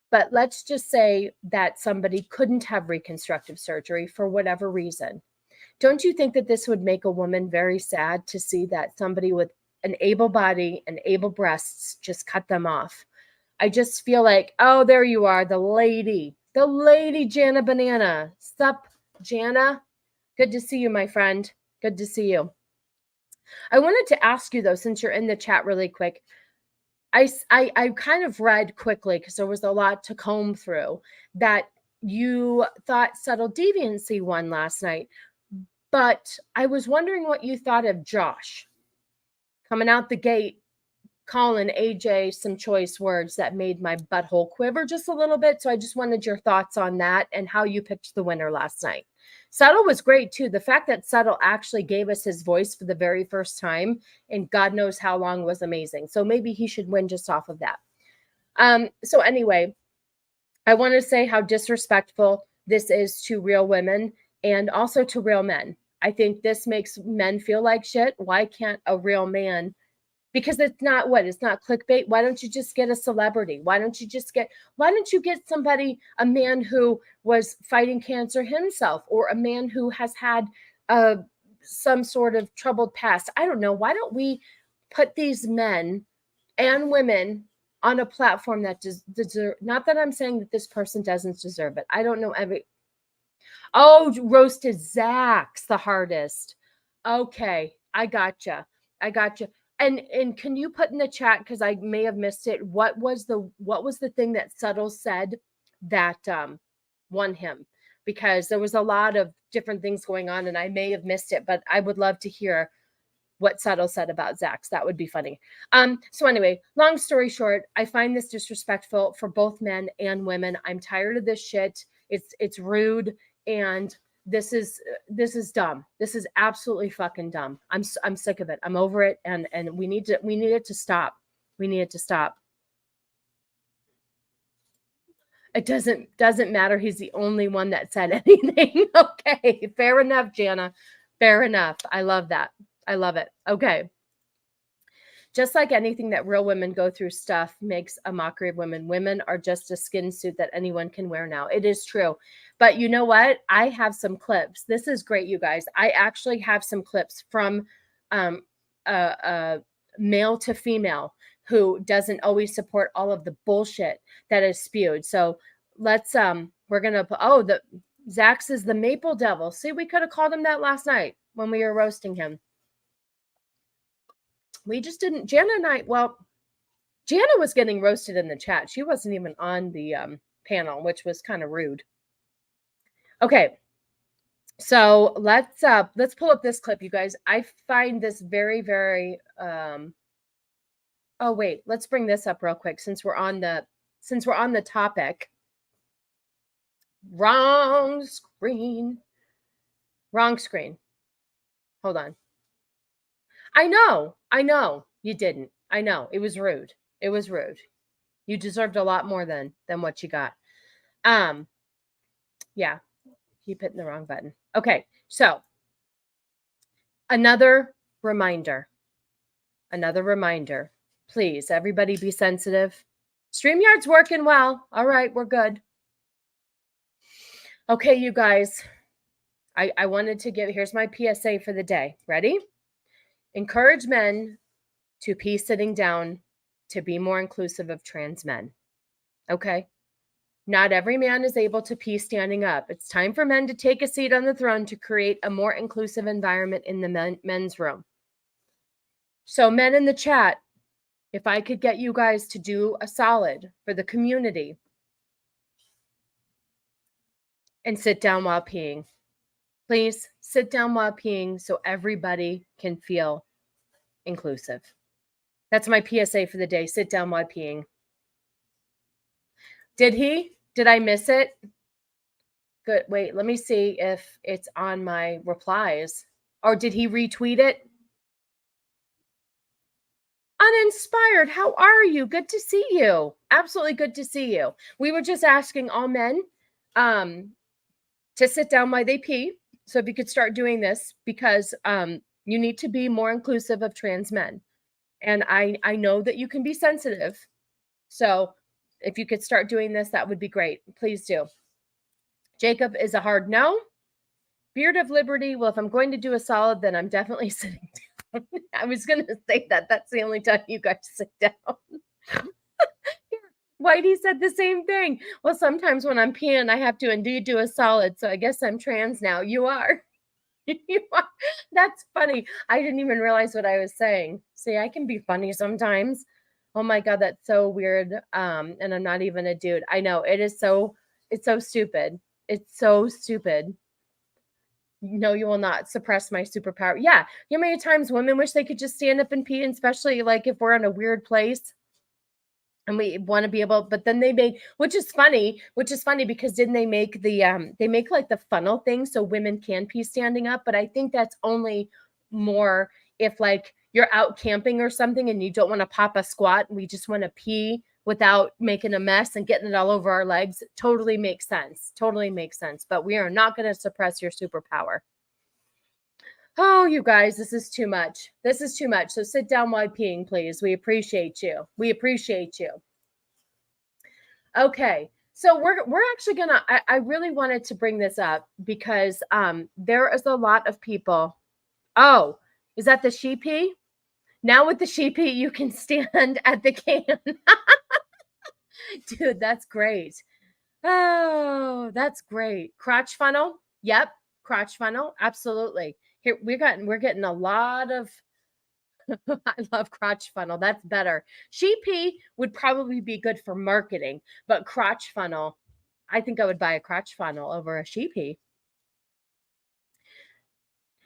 But let's just say that somebody couldn't have reconstructive surgery for whatever reason. Don't you think that this would make a woman very sad to see that somebody with an able body and able breasts just cut them off? I just feel like, oh, there you are, the lady, Jana Banana. Sup, Jana? Good to see you, my friend. Good to see you. I wanted to ask you, though, since you're in the chat really quick, I kind of read quickly because there was a lot to comb through that you thought Subtle Deviancy won last night. But I was wondering what you thought of Josh coming out the gate, calling AJ some choice words that made my butthole quiver just a little bit. So I just wanted your thoughts on that and how you picked the winner last night. Subtle was great too. The fact that Subtle actually gave us his voice for the very first time and God knows how long was amazing. So maybe he should win just off of that. So anyway, I want to say how disrespectful this is to real women and also to real men. I think this makes men feel like shit. Why can't a real man? Because it's not clickbait. Why don't you just get a celebrity? Why don't you get somebody, a man who was fighting cancer himself, or a man who has had some sort of troubled past? I don't know. Why don't we put these men and women on a platform that deserve, not that I'm saying that this person doesn't deserve it. I don't know roasted Zach's the hardest. Okay. I gotcha. And can you put in the chat, because I may have missed it, what was the thing that Subtle said that won him? Because there was a lot of different things going on and I may have missed it, but I would love to hear what Subtle said about Zach's. That would be funny. So anyway, long story short, I find this disrespectful for both men and women. I'm tired of this shit. It's rude, and this is dumb. This is absolutely fucking dumb. I'm sick of it. I'm over it, and we need it to stop. We need it to stop. It doesn't matter. He's the only one that said anything. Okay, fair enough, Jana. Fair enough. I love that. I love it. Okay. Just like anything that real women go through, stuff makes a mockery of women. Women are just a skin suit that anyone can wear now. It is true. But you know what? I have some clips. This is great, you guys. I actually have some clips from male to female who doesn't always support all of the bullshit that is spewed. So let's we're gonna Zax is the Maple Devil. See, we could have called him that last night when we were roasting him. We just didn't. Jana was getting roasted in the chat. She wasn't even on the panel, which was kind of rude. Okay, so let's pull up this clip, you guys. I find this very, very. Oh wait, let's bring this up real quick since we're on the topic. Wrong screen. Hold on. I know you didn't. I know it was rude. You deserved a lot more than what you got. Yeah, keep hitting the wrong button. Okay, so another reminder. Please, everybody be sensitive. StreamYard's working well. All right, we're good. Okay, you guys, I wanted to here's my PSA for the day. Ready? Encourage men to pee sitting down to be more inclusive of trans men. Okay? Not every man is able to pee standing up. It's time for men to take a seat on the throne to create a more inclusive environment in the men's room. So men in the chat, if I could get you guys to do a solid for the community and sit down while peeing. Please sit down while peeing so everybody can feel inclusive. That's my PSA for the day. Sit down while peeing. Did I miss it? Good. Wait, let me see if it's on my replies. Or did he retweet it? Uninspired, how are you? Good to see you. Absolutely good to see you. We were just asking all men to sit down while they pee. So if you could start doing this, because you need to be more inclusive of trans men. And I know that you can be sensitive. So if you could start doing this, that would be great. Please do. Jacob is a hard no. Beard of Liberty. Well, if I'm going to do a solid, then I'm definitely sitting down. I was going to say that. That's the only time you guys sit down. Whitey said the same thing. Well, sometimes when I'm peeing, I have to indeed do a solid. So I guess I'm trans now. You are. You are. That's funny. I didn't even realize what I was saying. See, I can be funny sometimes. Oh my God, that's so weird. And I'm not even a dude. I know it's so stupid. It's so stupid. No, you will not suppress my superpower. Yeah. You know how many times women wish they could just stand up and pee, and especially like if we're in a weird place and we want to be able, but then they made, which is funny because didn't they make they make like the funnel thing so women can pee standing up, but I think that's only more if like you're out camping or something and you don't want to pop a squat and we just want to pee without making a mess and getting it all over our legs. Totally makes sense. But we are not going to suppress your superpower. Oh, you guys, this is too much. So sit down while peeing, please. We appreciate you. Okay. So we're actually going to, I really wanted to bring this up because there is a lot of people. Oh, is that the sheepy? Now with the sheepy, you can stand at the can. Dude, that's great. Oh, that's great. Crotch funnel. Yep. Crotch funnel. Absolutely. Here we're getting a lot of, I love crotch funnel. That's better. Sheepy would probably be good for marketing, but crotch funnel, I think I would buy a crotch funnel over a sheepy.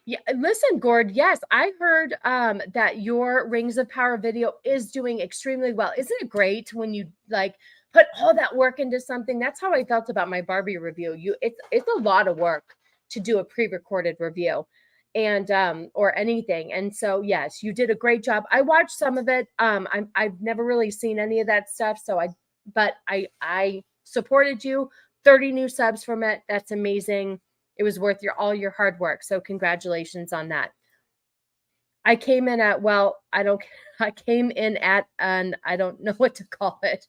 Yeah, listen, Gord. Yes, I heard that your Rings of Power video is doing extremely well. Isn't it great when you like put all that work into something? That's how I felt about my Barbie review. It's a lot of work to do a pre-recorded review, and or anything. And so yes, you did a great job. I watched some of it. I've never really seen any of that stuff, so I supported you. 30 new subs from it. That's amazing. It was worth all your hard work. So congratulations on that. I came in at, well, I came in at, and I don't know what to call it.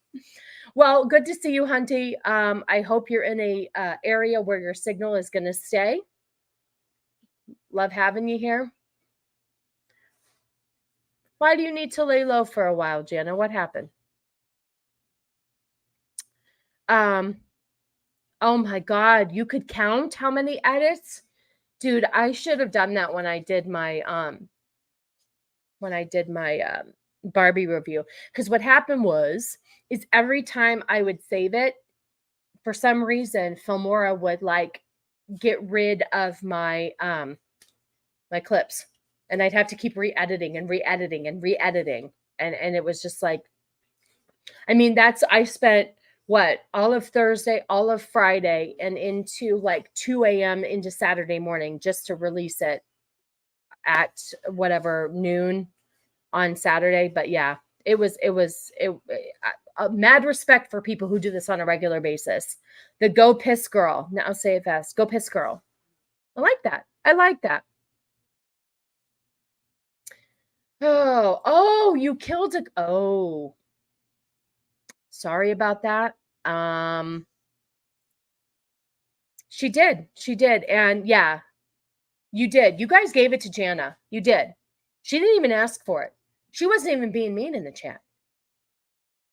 Well, good to see you, Hunty. I hope you're in a area where your signal is going to stay. Love having you here. Why do you need to lay low for a while, Jana? What happened? Oh my God, you could count how many edits? Dude, I should have done that when I did my Barbie review. Because what happened is every time I would save it, for some reason, Filmora would like get rid of my my clips, and I'd have to keep re-editing and re-editing and re-editing, and it was just like, I mean, I spent what, all of Thursday, all of Friday, and into like 2 a.m. into Saturday morning just to release it at whatever noon on Saturday. But yeah, it was mad respect for people who do this on a regular basis. The go piss girl. Now I'll say it fast. Go piss girl. I like that. I like that. Oh, you killed a, oh, sorry about that. She did. And yeah, you did. You guys gave it to Jana. You did. She didn't even ask for it. She wasn't even being mean in the chat.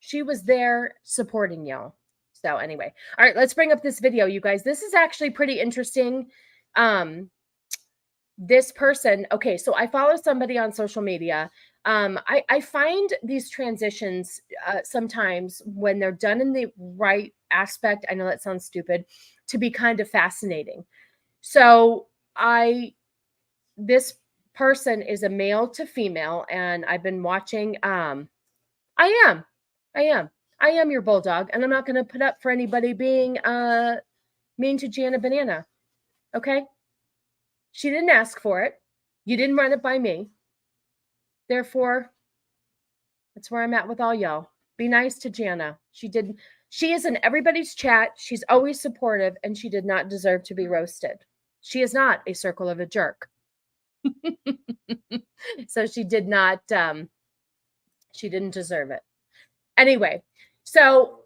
She was there supporting y'all. So anyway, all right, let's bring up this video, you guys. This is actually pretty interesting. This person, okay, so I follow somebody on social media. I find these transitions sometimes when they're done in the right aspect, I know that sounds stupid, to be kind of fascinating. So this person is a male to female, and I've been watching, I am your bulldog, and I'm not going to put up for anybody being mean to Jana Banana. Okay? She didn't ask for it. You didn't run it by me. Therefore, that's where I'm at with all y'all. Be nice to Jana. She is in everybody's chat. She's always supportive, and she did not deserve to be roasted. She is not a circle of a jerk. So she did not, she didn't deserve it. Anyway, so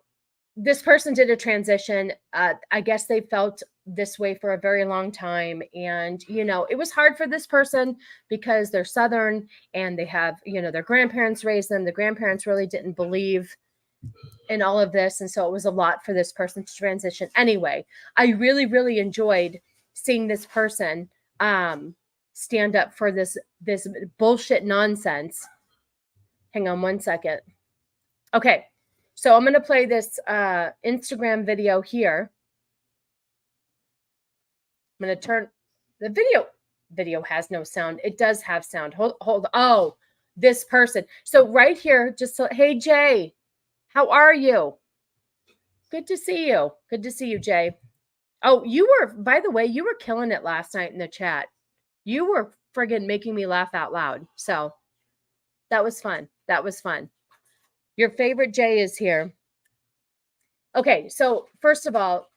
this person did a transition. I guess they felt this way for a very long time. And, you know, it was hard for this person because they're Southern and they have, you know, their grandparents raised them. The grandparents really didn't believe in all of this. And so it was a lot for this person to transition. Anyway, I really, really enjoyed seeing this person stand up for this bullshit nonsense. Hang on one second. Okay. So I'm going to play this Instagram video here. I'm going to turn the video. Video has no sound. It does have sound. Hold. Oh, this person. So right here, just so, hey, Jay, how are you? Good to see you. Good to see you, Jay. Oh, you were, by the way, you were killing it last night in the chat. You were friggin' making me laugh out loud. So that was fun. That was fun. Your favorite Jay is here. Okay, so first of all,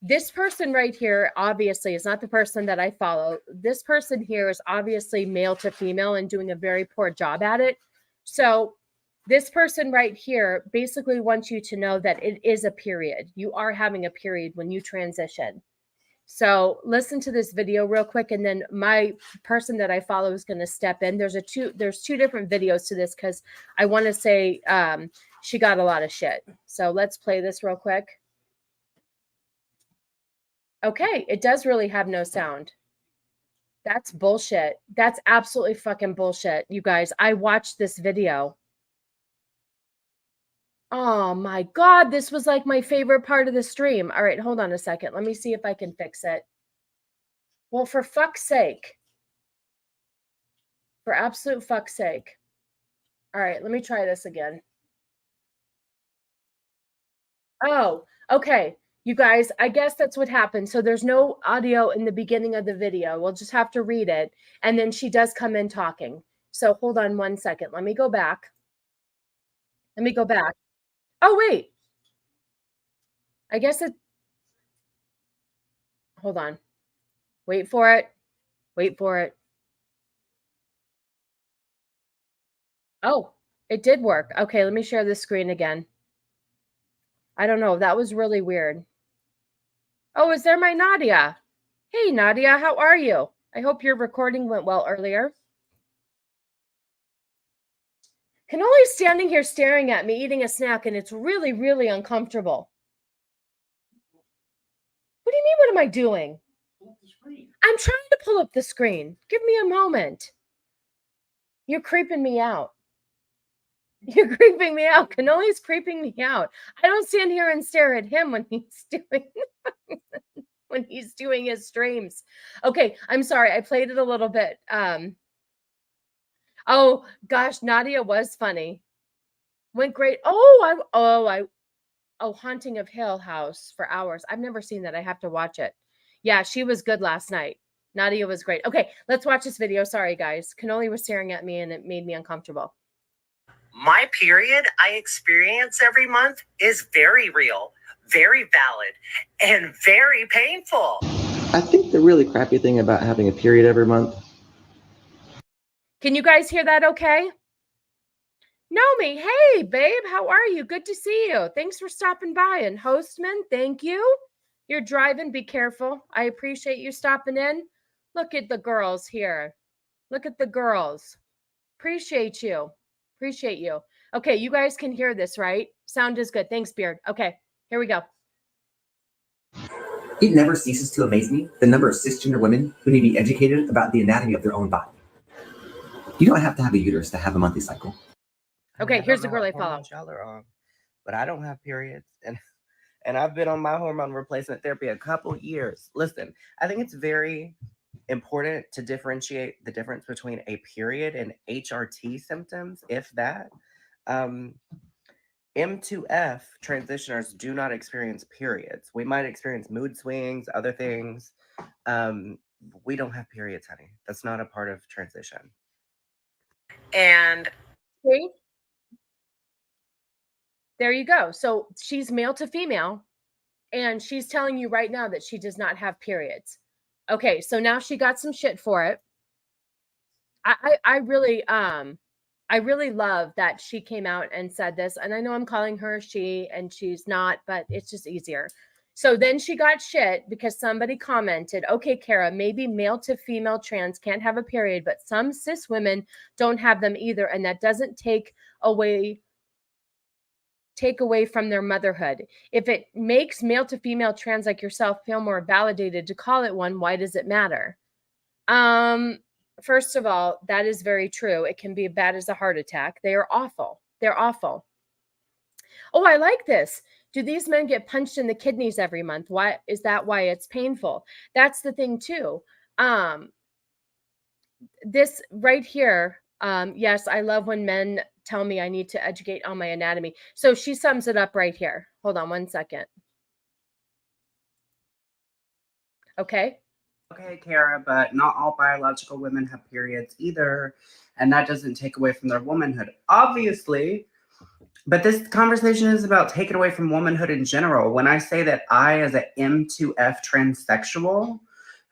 this person right here obviously is not the person that I follow. This person here is obviously male to female and doing a very poor job at it. So this person right here basically wants you to know that it is a period. You are having a period when you transition. So listen to this video real quick, and then my person that I follow is going to step in. There's two different videos to this because I want to say she got a lot of shit. So let's play this real quick. Okay, it does really have no sound. That's bullshit. That's absolutely fucking bullshit, you guys. I watched this video. Oh my God, this was like my favorite part of the stream. All right, hold on a second. Let me see if I can fix it. Well, for fuck's sake. For absolute fuck's sake. All right, let me try this again. Oh, okay. You guys, I guess that's what happened. So there's no audio in the beginning of the video. We'll just have to read it. And then she does come in talking. So hold on one second. Let me go back. Let me go back. Oh, wait. I guess it. Hold on. Wait for it. Wait for it. Oh, it did work. Okay, let me share this screen again. I don't know. That was really weird. Oh, is there my Nadia? Hey, Nadia, how are you? I hope your recording went well earlier. Canoli's standing here staring at me, eating a snack, and it's really, really uncomfortable. What do you mean, what am I doing? I'm trying to pull up the screen. Give me a moment. You're creeping me out. You're creeping me out. Canoli's creeping me out. I don't stand here and stare at him when he's doing his streams. Okay, I'm sorry. I played it a little bit. Oh gosh, Nadia was funny. Went great. Haunting of Hill House for hours. I've never seen that. I have to watch it. Yeah, she was good last night. Nadia was great. Okay, let's watch this video. Sorry, guys. Canoli was staring at me and it made me uncomfortable. My period I experience every month is very real, very valid, and very painful. I think the really crappy thing about having a period every month. Can you guys hear that okay? Nomi, hey, babe, how are you? Good to see you. Thanks for stopping by. And Hostman, thank you. You're driving. Be careful. I appreciate you stopping in. Look at the girls here. Look at the girls. Appreciate you. Appreciate you. Okay, you guys can hear this, right? Sound is good. Thanks, Beard. Okay, here we go. It never ceases to amaze me the number of cisgender women who need to be educated about the anatomy of their own body. You don't have to have a uterus to have a monthly cycle. Okay, here's the girl I follow. Y'all are on, but I don't have periods, and I've been on my hormone replacement therapy a couple years. Listen, I think it's very important to differentiate the difference between a period and HRT symptoms, if that. M2F transitioners do not experience periods. We might experience mood swings, other things. We don't have periods, honey. That's not a part of transition. And See? There you go. So she's male to female, and she's telling you right now that she does not have periods. Okay, so now she got some shit for it. I really love that she came out and said this. And I know I'm calling her she, and she's not, but it's just easier. So then she got shit because somebody commented, okay, Kara, maybe male to female trans can't have a period, but some cis women don't have them either. And that doesn't take away from their motherhood. If it makes male to female trans like yourself feel more validated to call it one, why does it matter? First of all, that is very true. It can be bad as a heart attack. They are awful. They're awful. Oh, I like this. Do these men get punched in the kidneys every month? Why is that why it's painful? That's the thing too. This right here. Yes, I love when men tell me I need to educate on my anatomy. So she sums it up right here. Hold on one second. Okay. Okay, Kara, but not all biological women have periods either. And that doesn't take away from their womanhood, obviously. But this conversation is about taking away from womanhood in general. When I say that I, as an M2F transsexual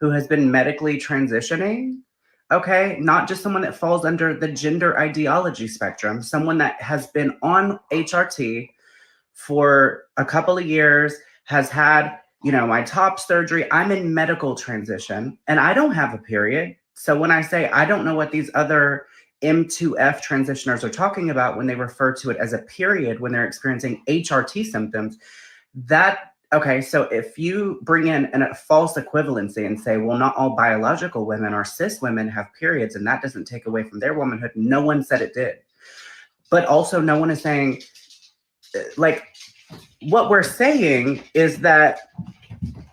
who has been medically transitioning, okay, not just someone that falls under the gender ideology spectrum, someone that has been on HRT for a couple of years, has had, my top surgery. I'm in medical transition and I don't have a period. So when I say I don't know what these other M2F transitioners are talking about when they refer to it as a period, when they're experiencing HRT symptoms, okay, so if you bring in a false equivalency and say, well, not all biological women or cis women have periods, and that doesn't take away from their womanhood. No one said it did. But also no one is saying, what we're saying is that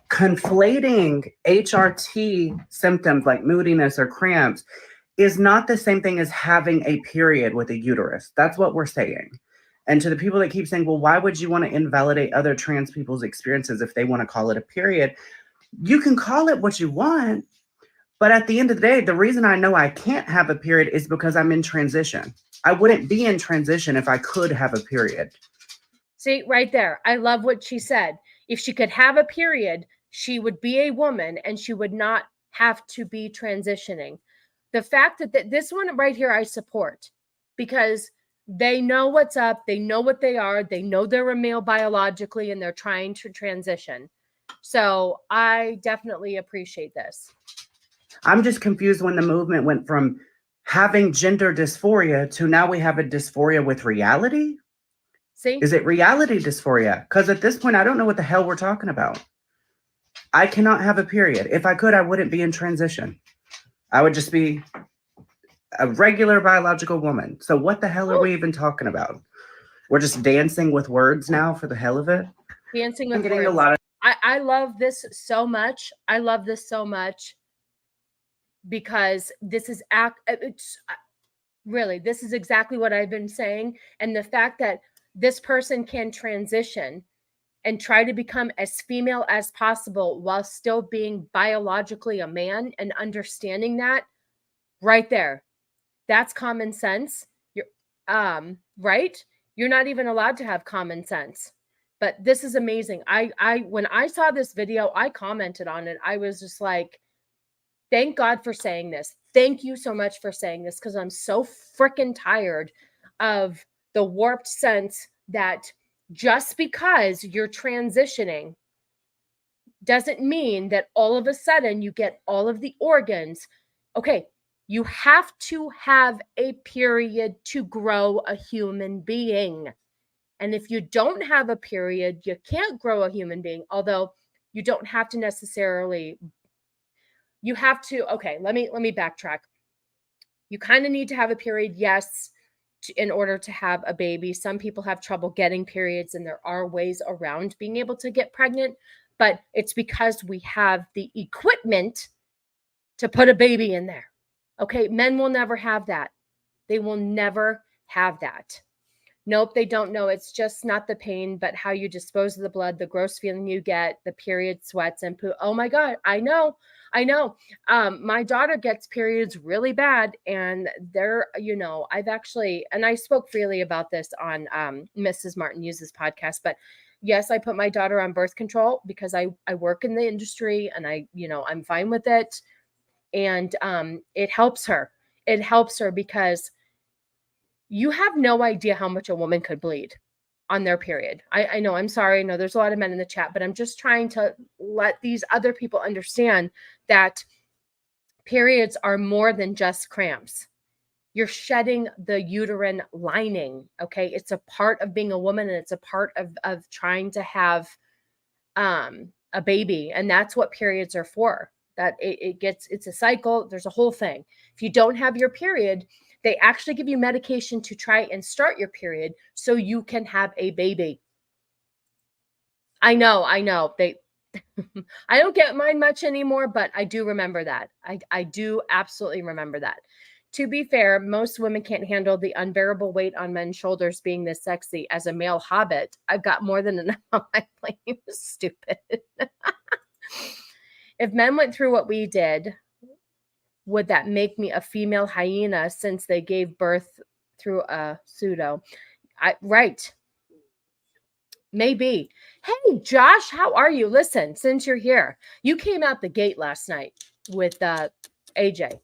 conflating HRT symptoms like moodiness or cramps is not the same thing as having a period with a uterus. That's what we're saying. And to the people that keep saying, well, why would you want to invalidate other trans people's experiences if they want to call it a period? You can call it what you want. But at the end of the day, the reason I know I can't have a period is because I'm in transition. I wouldn't be in transition if I could have a period. See, right there. I love what she said. If she could have a period, she would be a woman and she would not have to be transitioning. The fact that this one right here, I support, because they know what's up. They know what they are. They know they're a male biologically and they're trying to transition. So I definitely appreciate this. I'm just confused when the movement went from having gender dysphoria to now we have a dysphoria with reality. See? Is it reality dysphoria? Because at this point, I don't know what the hell we're talking about. I cannot have a period. If I could, I wouldn't be in transition. I would just be a regular biological woman. So what the hell are we even talking about? We're just dancing with words now for the hell of it. Dancing with I'm getting words. a lot of. I love this so much. I love this so much because this is really, this is exactly what I've been saying. And the fact that this person can transition and try to become as female as possible while still being biologically a man and understanding that right there. That's common sense. You're right? You're not even allowed to have common sense. But this is amazing. I when I saw this video, I commented on it. I was just like, thank God for saying this. Thank you so much for saying this, because I'm so freaking tired of the warped sense that just because you're transitioning doesn't mean that all of a sudden you get all of the organs. Okay, you have to have a period to grow a human being. And if you don't have a period, you can't grow a human being, although you don't have to necessarily. You have to, okay, let me backtrack. You kind of need to have a period, yes, in order to have a baby. Some people have trouble getting periods, and there are ways around being able to get pregnant, but it's because we have the equipment to put a baby in there. Okay, men will never have that. They will never have that. Nope, they don't know. It's just not the pain, but how you dispose of the blood, the gross feeling you get, the period sweats and poo. Oh my God, I know. My daughter gets periods really bad, and they're, I've actually, and I spoke freely about this on Mrs. Martin Uses podcast, but yes, I put my daughter on birth control because I work in the industry, and I'm fine with it. And it helps her. It helps her because you have no idea how much a woman could bleed on their period. I know, I'm sorry. I know there's a lot of men in the chat, but I'm just trying to let these other people understand that periods are more than just cramps. You're shedding the uterine lining. Okay. It's a part of being a woman, and it's a part of trying to have a baby. And that's what periods are for. That it's a cycle. There's a whole thing. If you don't have your period, they actually give you medication to try and start your period so you can have a baby. I know. I don't get mine much anymore, but I do remember that. I do absolutely remember that. To be fair, most women can't handle the unbearable weight on men's shoulders being this sexy. As a male hobbit, I've got more than enough on my plate. Stupid. If men went through what we did, would that make me a female hyena since they gave birth through a pseudo? Right. Maybe. Hey, Josh, how are you? Listen, since you're here, you came out the gate last night with AJ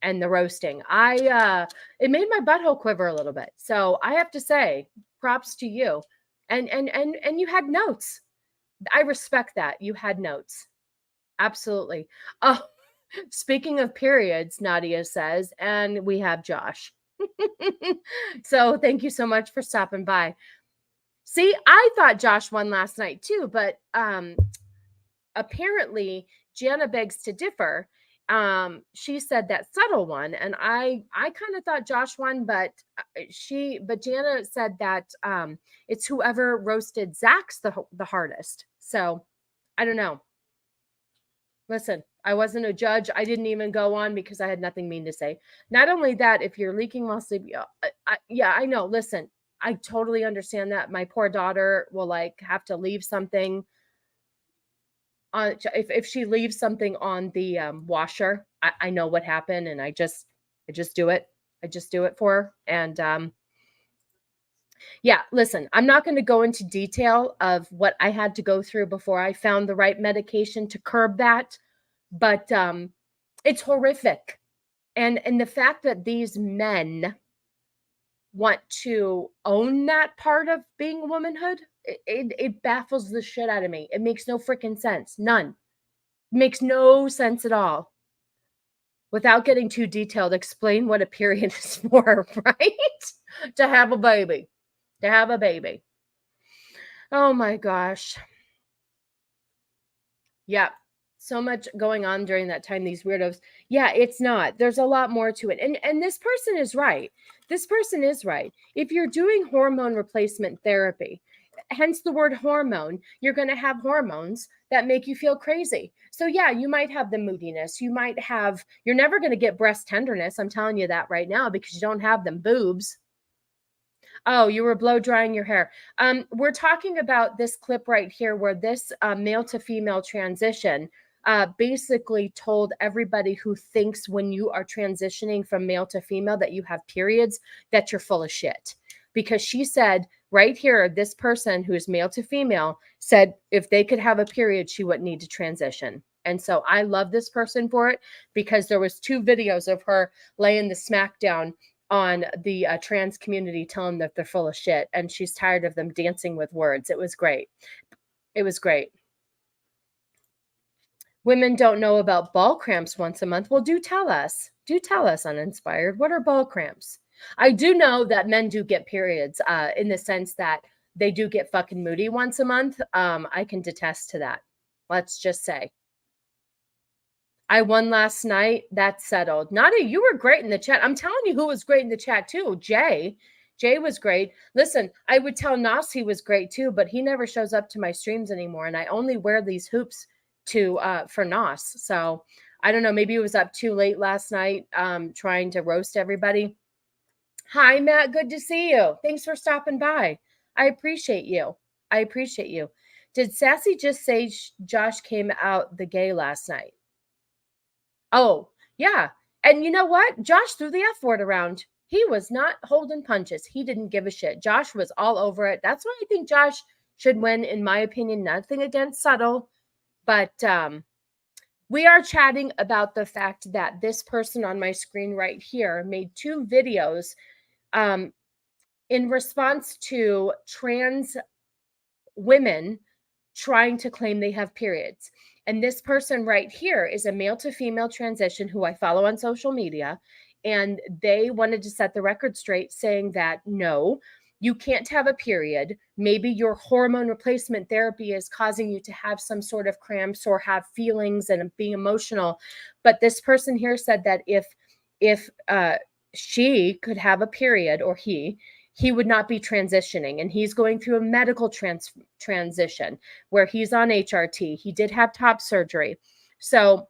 and the roasting. It made my butthole quiver a little bit. So I have to say, props to you. And you had notes. I respect that. You had notes. Absolutely. Oh, speaking of periods, Nadia says, and we have Josh. So thank you so much for stopping by. See, I thought Josh won last night too, but apparently Jana begs to differ. She said that subtle one, and I kind of thought Josh won, but Jana said that it's whoever roasted Zach's the hardest. So I don't know. Listen, I wasn't a judge. I didn't even go on because I had nothing mean to say. Not only that, if you're leaking while sleeping, I know. Listen, I totally understand that. My poor daughter will have to leave something on. If she leaves something on the washer, I know what happened, and I just do it. I just do it for her. And yeah, listen, I'm not going to go into detail of what I had to go through before I found the right medication to curb that. But it's horrific. And the fact that these men want to own that part of being womanhood. It baffles the shit out of me. It makes no freaking sense. None. It makes no sense at all. Without getting too detailed, explain what a period is for, right? To have a baby. To have a baby. Oh my gosh. Yeah. So much going on during that time, these weirdos. Yeah, it's not. There's a lot more to it. And this person is right. This person is right. If you're doing hormone replacement therapy, hence the word hormone, you're going to have hormones that make you feel crazy. So yeah, you might have the moodiness. You're never going to get breast tenderness. I'm telling you that right now because you don't have them boobs. Oh, you were blow drying your hair. We're talking about this clip right here where this male to female transition basically told everybody who thinks when you are transitioning from male to female that you have periods, that you're full of shit. Because she said right here, this person who's male to female said if they could have a period, she wouldn't need to transition. And so I love this person for it because there was 2 videos of her laying the smack down on the trans community, telling them that they're full of shit and she's tired of them dancing with words. It was great. It was great. Women don't know about ball cramps once a month. Well, do tell us. Do tell us, Uninspired. What are ball cramps? I do know that men do get periods in the sense that they do get fucking moody once a month. I can attest to that. Let's just say. I won last night. That's settled. Nada, you were great in the chat. I'm telling you who was great in the chat too. Jay. Jay was great. Listen, I would tell Nas he was great too, but he never shows up to my streams anymore. And I only wear these hoops for Nas. So I don't know. Maybe it was up too late last night trying to roast everybody. Hi, Matt. Good to see you. Thanks for stopping by. I appreciate you. I appreciate you. Did Sassy just say Josh came out the gay last night? Oh, yeah. And you know what? Josh threw the F word around. He was not holding punches. He didn't give a shit. Josh was all over it. That's why I think Josh should win, in my opinion. Nothing against Subtle. But we are chatting about the fact that this person on my screen right here made 2 videos in response to trans women trying to claim they have periods. And this person right here is a male to female transition who I follow on social media. And they wanted to set the record straight saying that, no, you can't have a period. Maybe your hormone replacement therapy is causing you to have some sort of cramps or have feelings and being emotional. But this person here said that if she could have a period, or he would not be transitioning. And he's going through a medical transition where he's on HRT. He did have top surgery. So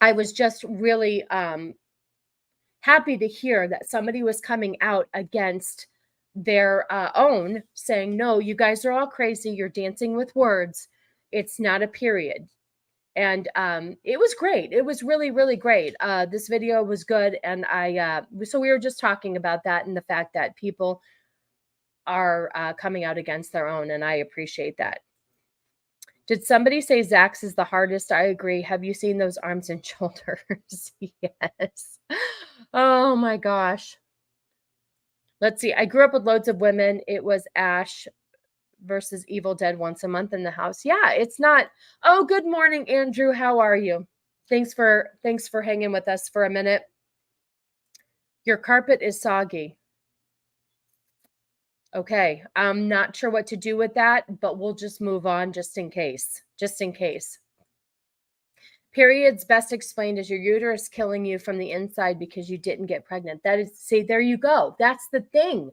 I was just really happy to hear that somebody was coming out against their own, saying, no, you guys are all crazy. You're dancing with words. It's not a period. And it was great. It was really, really great. This video was good. And so we were just talking about that and the fact that people are coming out against their own. And I appreciate that. Did somebody say Zach's is the hardest? I agree. Have you seen those arms and shoulders? Yes. Oh my gosh. Let's see. I grew up with loads of women. It was Ash versus Evil Dead once a month in the house. Yeah, it's not. Oh, good morning, Andrew. How are you? Thanks for hanging with us for a minute. Your carpet is soggy. Okay, I'm not sure what to do with that, but we'll just move on just in case. Just in case. Periods best explained as your uterus killing you from the inside because you didn't get pregnant. That is, see, there you go. That's the thing.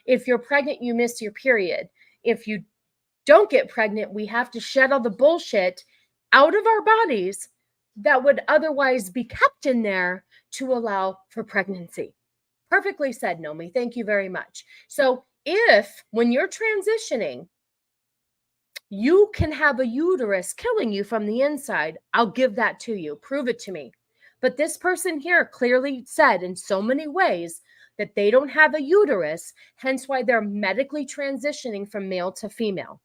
If you're pregnant, you miss your period. If you don't get pregnant, we have to shed all the bullshit out of our bodies that would otherwise be kept in there to allow for pregnancy. Perfectly said, Nomi. Thank you very much. So if, when you're transitioning, you can have a uterus killing you from the inside, I'll give that to you. Prove it to me. But this person here clearly said in so many ways that they don't have a uterus, hence why they're medically transitioning from male to female.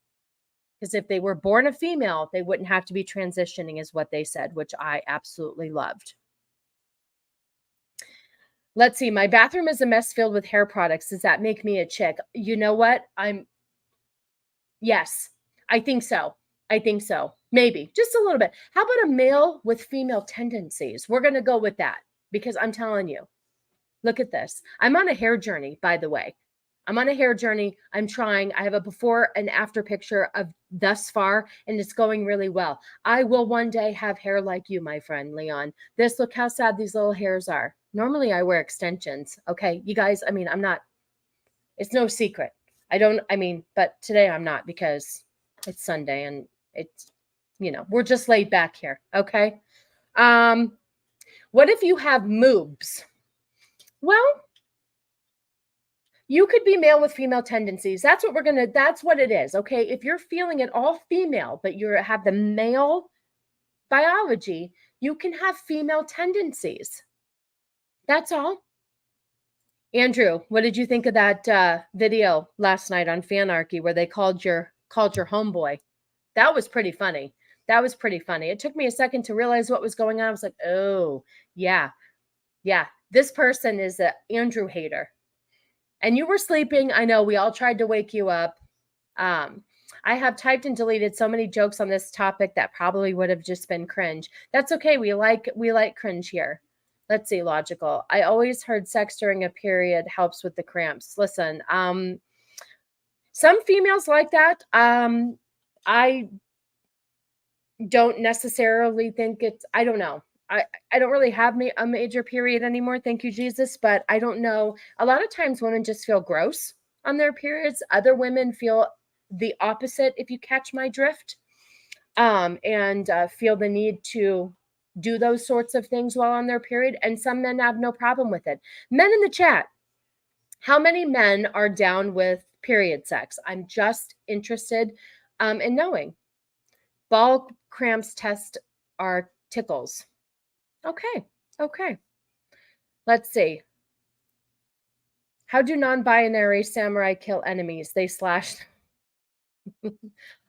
Because if they were born a female, they wouldn't have to be transitioning, is what they said, which I absolutely loved. Let's see. My bathroom is a mess filled with hair products. Does that make me a chick? You know what? Yes, I think so. I think so. Maybe just a little bit. How about a male with female tendencies? We're going to go with that because I'm telling you, look at this. I'm on a hair journey, by the way. I'm on a hair journey. I'm trying. I have a before and after picture of thus far, and it's going really well. I will one day have hair like you, my friend, Leon. Look how sad these little hairs are. Normally I wear extensions. Okay, you guys, I mean, I'm not, it's no secret. But today I'm not because it's Sunday and it's, we're just laid back here. Okay. What if you have moobs? Well, you could be male with female tendencies. That's what it is. Okay. If you're feeling it all female, but you have the male biology, you can have female tendencies. That's all. Andrew, what did you think of that video last night on Fanarchy where they called your homeboy? That was pretty funny. It took me a second to realize what was going on. I was like, oh, yeah. This person is an Andrew hater. And you were sleeping. I know we all tried to wake you up. I have typed and deleted so many jokes on this topic that probably would have just been cringe. That's okay. We like cringe here. Let's see, logical. I always heard sex during a period helps with the cramps. Listen, some females like that. I don't necessarily think I don't know. I don't really have a major period anymore. Thank you, Jesus. But I don't know. A lot of times women just feel gross on their periods. Other women feel the opposite, if you catch my drift, and feel the need to do those sorts of things while on their period. And some men have no problem with it. Men in the chat, how many men are down with period sex? I'm just interested in knowing. Ball cramps test are tickles. Okay. Let's see. How do non-binary samurai kill enemies? They slash.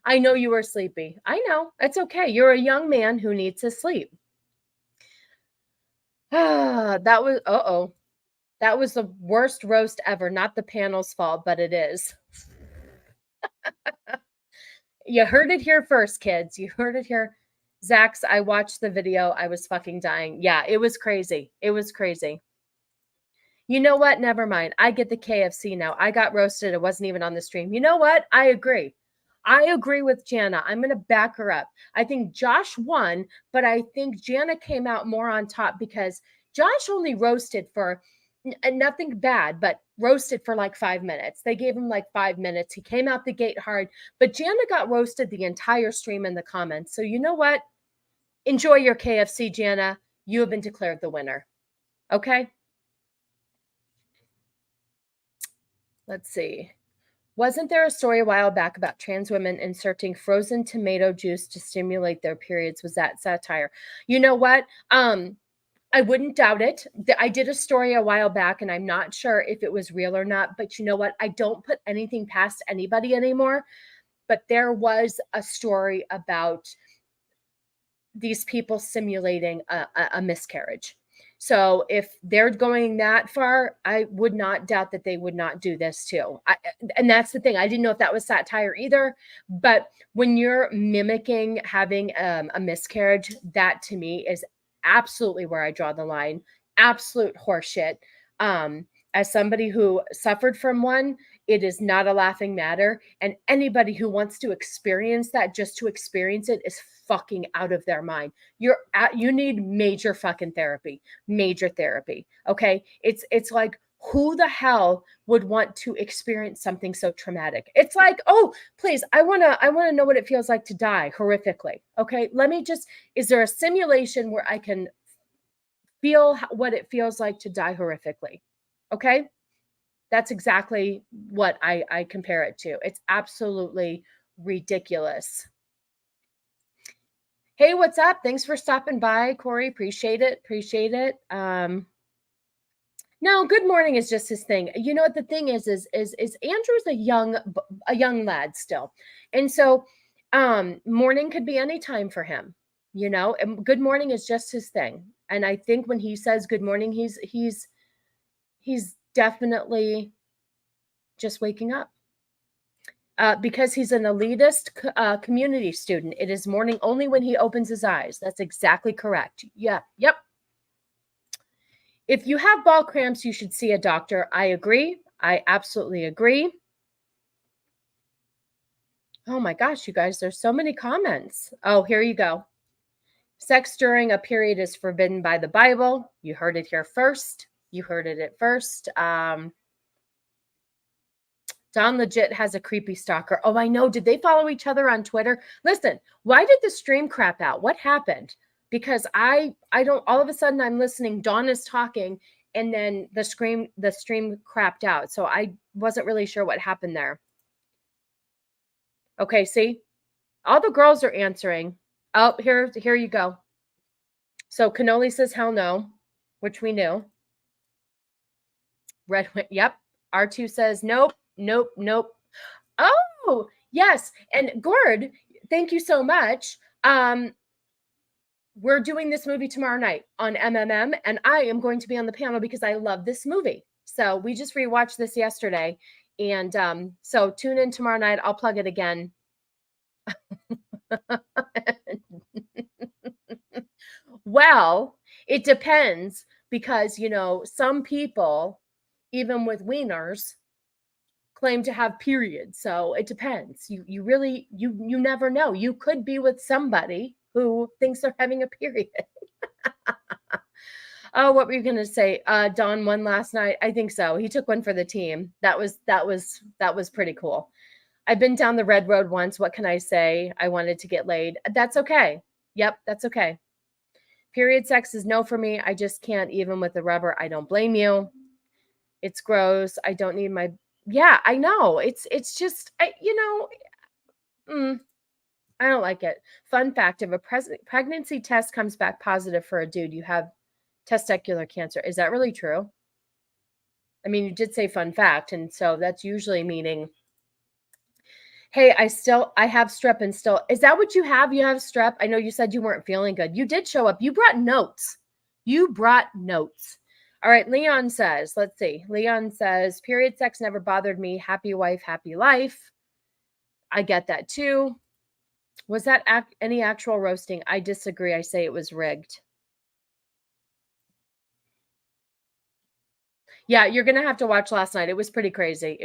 I know you were sleepy. I know. It's okay. You're a young man who needs to sleep. That was the worst roast ever. Not the panel's fault, but it is. You heard it here first, kids. You heard it here. Zax, I watched the video. I was fucking dying. Yeah, it was crazy. You know what? Never mind. I get the KFC now. I got roasted. It wasn't even on the stream. You know what? I agree with Jana. I'm going to back her up. I think Josh won, but I think Jana came out more on top because Josh only roasted for nothing bad, but roasted for like 5 minutes. They gave him like 5 minutes. He came out the gate hard, but Jana got roasted the entire stream in the comments. So you know what? Enjoy your KFC, Jana. You have been declared the winner. Okay. Let's see. Wasn't there a story a while back about trans women inserting frozen tomato juice to stimulate their periods? Was that satire? You know what? I wouldn't doubt it. I did a story a while back, and I'm not sure if it was real or not. But you know what? I don't put anything past anybody anymore. But there was a story about these people simulating a miscarriage. So if they're going that far, I would not doubt that they would not do this too. And that's the thing. I didn't know if that was satire either. But when you're mimicking having a miscarriage, that to me is absolutely where I draw the line. Absolute horseshit. As somebody who suffered from one, it is not a laughing matter. And anybody who wants to experience that just to experience it is fucking out of their mind. You need major fucking therapy. Major therapy. Okay. It's like, who the hell would want to experience something so traumatic? It's like, oh, please, I want to know what it feels like to die horrifically. Okay. Is there a simulation where I can feel what it feels like to die horrifically? Okay. That's exactly what I compare it to. It's absolutely ridiculous. Hey, what's up? Thanks for stopping by, Corey. Appreciate it. No, good morning is just his thing. You know what the thing is Andrew's a young lad still. And so morning could be any time for him, and good morning is just his thing. And I think when he says good morning, he's He's definitely just waking up. Because he's an elitist community student. It is morning only when he opens his eyes. That's exactly correct. Yeah. Yep. If you have ball cramps, you should see a doctor. I agree. I absolutely agree. Oh my gosh, you guys, there's so many comments. Oh, here you go. Sex during a period is forbidden by the Bible. You heard it here first. You heard it at first. Don legit has a creepy stalker. Oh, I know. Did they follow each other on Twitter? Listen, why did the stream crap out? What happened? Because I don't, all of a sudden I'm listening, Dawn is talking, and then the stream crapped out. So I wasn't really sure what happened there. Okay, see? All the girls are answering. Oh, here you go. So Cannoli says hell no, which we knew. Red, yep. R2 says nope, nope, nope. Oh, yes. And Gord, thank you so much. We're doing this movie tomorrow night on MMM, and I am going to be on the panel because I love this movie. So we just rewatched this yesterday. And so tune in tomorrow night. I'll plug it again. Well, it depends because, you know, some people, even with wieners, claim to have periods. So it depends. You really, you never know. You could be with somebody who thinks they're having a period. Oh, what were you going to say? Don won last night. I think so. He took one for the team. That was pretty cool. I've been down the red road once. What can I say? I wanted to get laid. That's okay. Yep, that's okay. Period sex is no for me. I just can't, even with the rubber. I don't blame you. It's gross. I don't need my, yeah, I know. It's just, I don't like it. Fun fact, if a pregnancy test comes back positive for a dude, you have testicular cancer. Is that really true? I mean, you did say fun fact, and so that's usually meaning, hey, I have strep and still, is that what you have? You have strep? I know you said you weren't feeling good. You did show up. You brought notes. All right, Leon says, let's see. Leon says, period sex never bothered me. Happy wife, happy life. I get that too. Was that any actual roasting? I disagree. I say it was rigged. Yeah, you're going to have to watch last night. It was pretty crazy.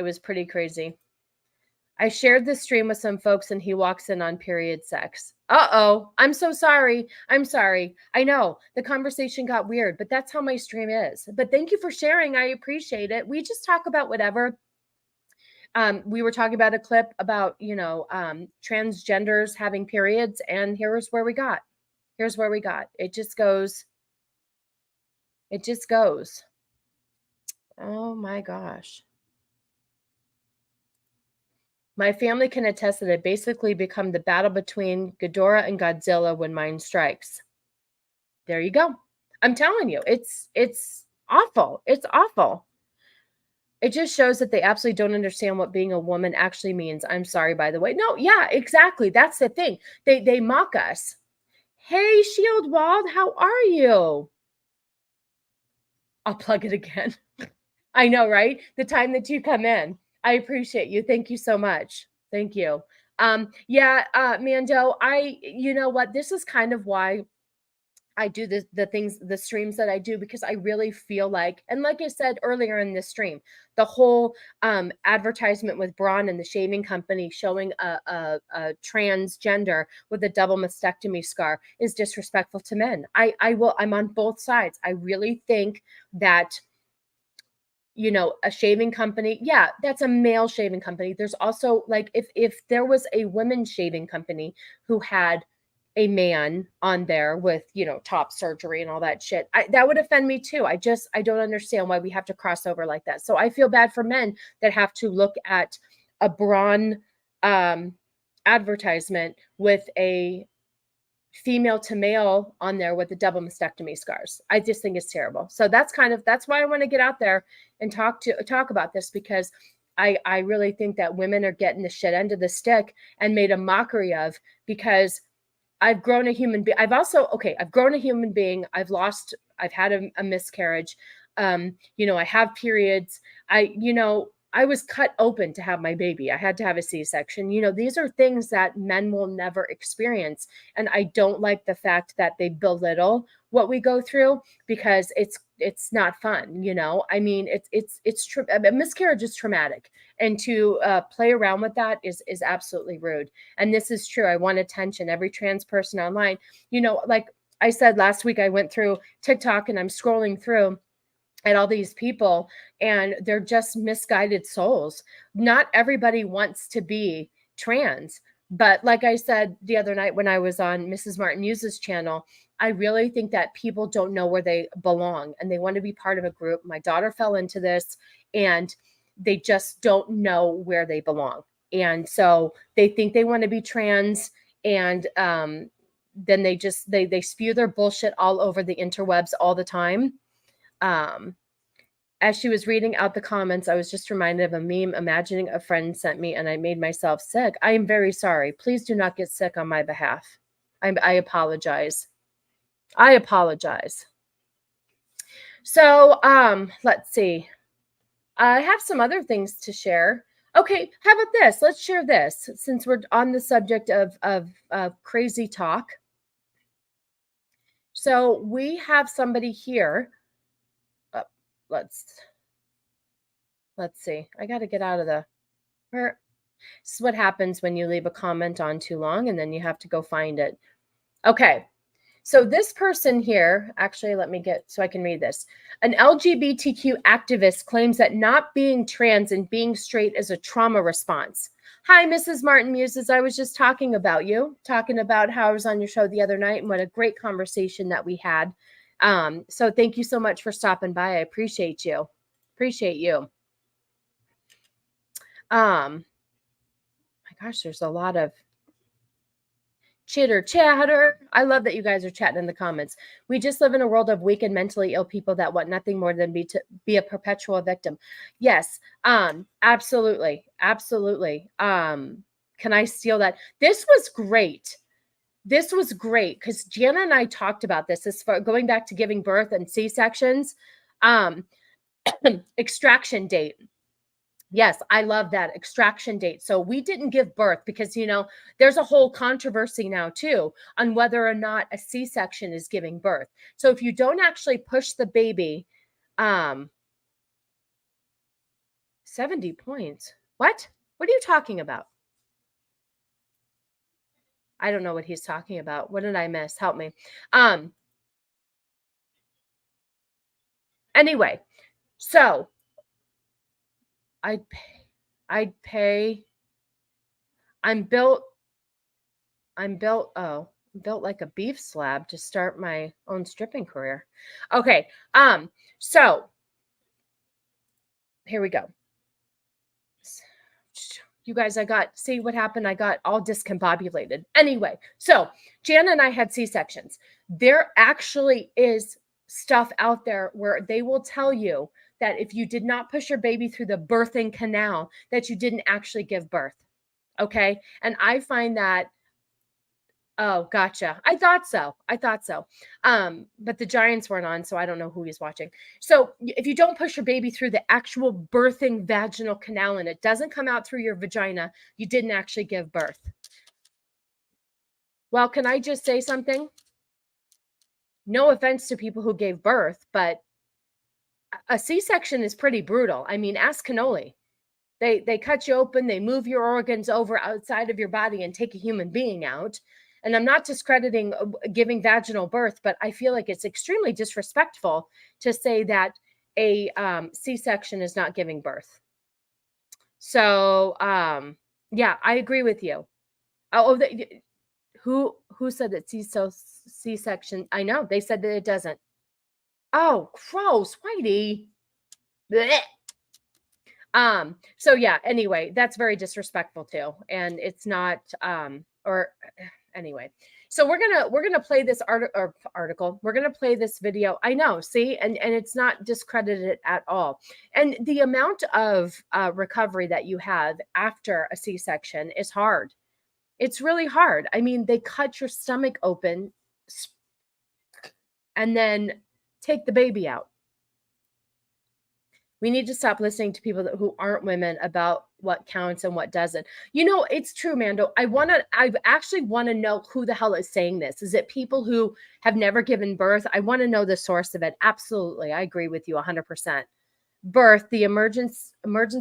I shared the stream with some folks and he walks in on period sex. Uh-oh. I'm so sorry. I know the conversation got weird, but that's how my stream is. But thank you for sharing. I appreciate it. We just talk about whatever. We were talking about a clip about, transgenders having periods, and here's where we got. It just goes. Oh my gosh. My family can attest that it basically become the battle between Ghidorah and Godzilla when mine strikes. There you go. I'm telling you, it's awful. It's awful. It just shows that they absolutely don't understand what being a woman actually means. I'm sorry, by the way. No, yeah, exactly. That's the thing. They mock us. Hey, Shieldwald, how are you? I'll plug it again. I know, right? The time that you come in. I appreciate you. Thank you so much. Thank you. Mando, you know what? This is kind of why I do the streams that I do, because I really feel like, and like I said earlier in this stream, the whole advertisement with Braun and the shaving company showing a transgender with a double mastectomy scar is disrespectful to men. I'm on both sides. I really think that, a shaving company, yeah, that's a male shaving company. There's also, like, if there was a women's shaving company who had a man on there with, topsurgery and all that shit, that would offend me too. I don't understand why we have to cross over like that. So I feel bad for men that have to look at a Braun advertisement with a female to male on there with the double mastectomy scars. I just think it's terrible. So that's why I want to get out there and talk about this, because I really think that women are getting the shit end of the stick and made a mockery of, because I've grown a human being. I've grown a human being. I've had a miscarriage. I have periods. I was cut open to have my baby. I had to have a C-section. These are things that men will never experience. And I don't like the fact that they belittle what we go through, because it's not fun. I mean, a miscarriage is traumatic, and to play around with that is absolutely rude. And this is true. I want attention. Every trans person online, like I said last week, I went through TikTok and I'm scrolling through at all these people, and they're just misguided souls. Not everybody wants to be trans. But like I said the other night when I was on Mrs. Martin Muse's channel, I really think that people don't know where they belong, and they want to be part of a group. My daughter fell into this, and they just don't know where they belong. And so they think they want to be trans, and then they spew their bullshit all over the interwebs all the time. As she was reading out the comments, I was just reminded of a meme imagining a friend sent me, and I made myself sick. I am very sorry. Please do not get sick on my behalf. I apologize. I apologize. So, let's see. I have some other things to share. Okay, how about this? Let's share this since we're on the subject of crazy talk. So we have somebody here. Let's see. I got to get out of this is what happens when you leave a comment on too long and then you have to go find it. Okay. So this person here, actually, let me get so I can read this. An LGBTQ activist claims that not being trans and being straight is a trauma response. Hi, Mrs. Martin Muses. I was just talking about you, talking about how I was on your show the other night and what a great conversation that we had. So thank you so much for stopping by. I appreciate you. Appreciate you. My gosh, there's a lot of chitter chatter. I love that you guys are chatting in the comments. We just live in a world of weak and mentally ill people that want nothing more than be a perpetual victim. Yes, absolutely. Absolutely. Can I steal that? This was great. This was great because Jana and I talked about this as far going back to giving birth and C-sections. Extraction date. Yes, I love that extraction date. So we didn't give birth because, there's a whole controversy now too on whether or not a C-section is giving birth. So if you don't actually push the baby, 70 points. What? What are you talking about? I don't know what he's talking about. What did I miss? Help me. Anyway, so I'd pay. I'm built like a beef slab to start my own stripping career. Okay. So here we go. You guys, see what happened? I got all discombobulated. Anyway, so Jana and I had C-sections. There actually is stuff out there where they will tell you that if you did not push your baby through the birthing canal, that you didn't actually give birth. Okay. And I find that, oh, gotcha. I thought so. But the Giants weren't on, so I don't know who he's watching. So if you don't push your baby through the actual birthing vaginal canal and it doesn't come out through your vagina, you didn't actually give birth. Well, can I just say something? No offense to people who gave birth, but a C-section is pretty brutal. I mean, ask cannoli. They cut you open, they move your organs over outside of your body and take a human being out. And I'm not discrediting giving vaginal birth, but I feel like it's extremely disrespectful to say that a C-section is not giving birth. So, yeah, I agree with you. Who said that C-section? I know they said that it doesn't. Oh, gross, Whitey. Blech. So yeah, anyway, that's very disrespectful too. And it's not, anyway, so we're going to play this article. We're going to play this video. I know, see, and it's not discredited at all. And the amount of recovery that you have after a C-section is hard. It's really hard. I mean, they cut your stomach open and then take the baby out. We need to stop listening to people who aren't women about what counts and what doesn't. You know, it's true, Mando. I actually want to know who the hell is saying this. Is it people who have never given birth? I want to know the source of it. Absolutely. I agree with you 100%. Birth, the emergence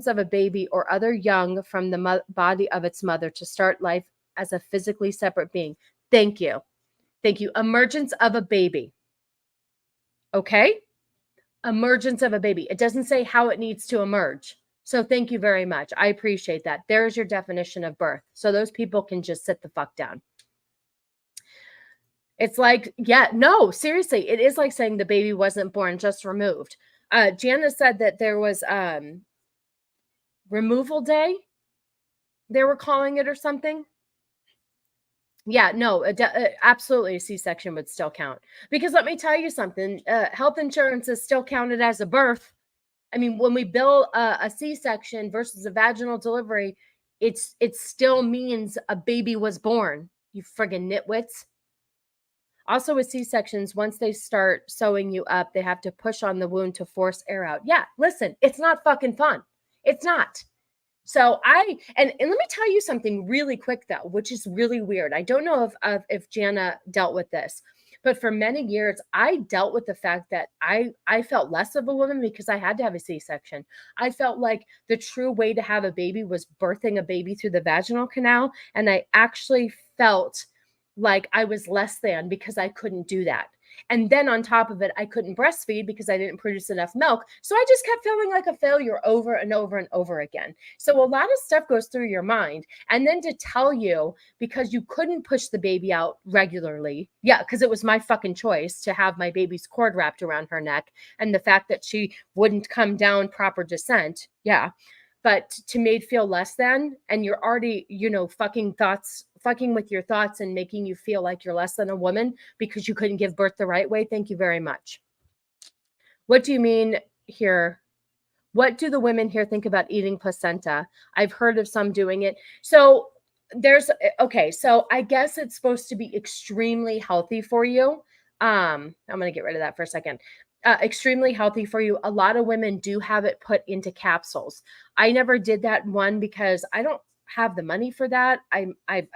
of a baby or other young from the body of its mother to start life as a physically separate being. Thank you. Thank you. Emergence of a baby. Okay? Emergence of a baby. It doesn't say how it needs to emerge. So thank you very much. I appreciate that. There's your definition of birth. So those people can just sit the fuck down. It's like, yeah, no, seriously. It is like saying the baby wasn't born, just removed. Jana said that there was removal day. They were calling it or something. Yeah, no, absolutely a C-section would still count. Because let me tell you something, health insurance is still counted as a birth. I mean, when we bill a C-section versus a vaginal delivery, it still means a baby was born, you friggin' nitwits. Also with C-sections, once they start sewing you up, they have to push on the wound to force air out. Yeah, listen, it's not fucking fun. It's not. So and let me tell you something really quick though, which is really weird. I don't know if Jana dealt with this, but for many years I dealt with the fact that I felt less of a woman because I had to have a C-section. I felt like the true way to have a baby was birthing a baby through the vaginal canal, and I actually felt like I was less than because I couldn't do that. And then on top of it, I couldn't breastfeed because I didn't produce enough milk. So I just kept feeling like a failure over and over and over again. So a lot of stuff goes through your mind. And then to tell you, because you couldn't push the baby out regularly. Yeah, because it was my fucking choice to have my baby's cord wrapped around her neck. And the fact that she wouldn't come down proper descent. Yeah. But to made feel less than, and you're already, fucking with your thoughts and making you feel like you're less than a woman because you couldn't give birth the right way. Thank you very much. What do you mean here? What do the women here think about eating placenta? I've heard of some doing it. So so I guess it's supposed to be extremely healthy for you. I'm going to get rid of that for a second. Extremely healthy for you. A lot of women do have it put into capsules. I never did that one because I don't have the money for that. I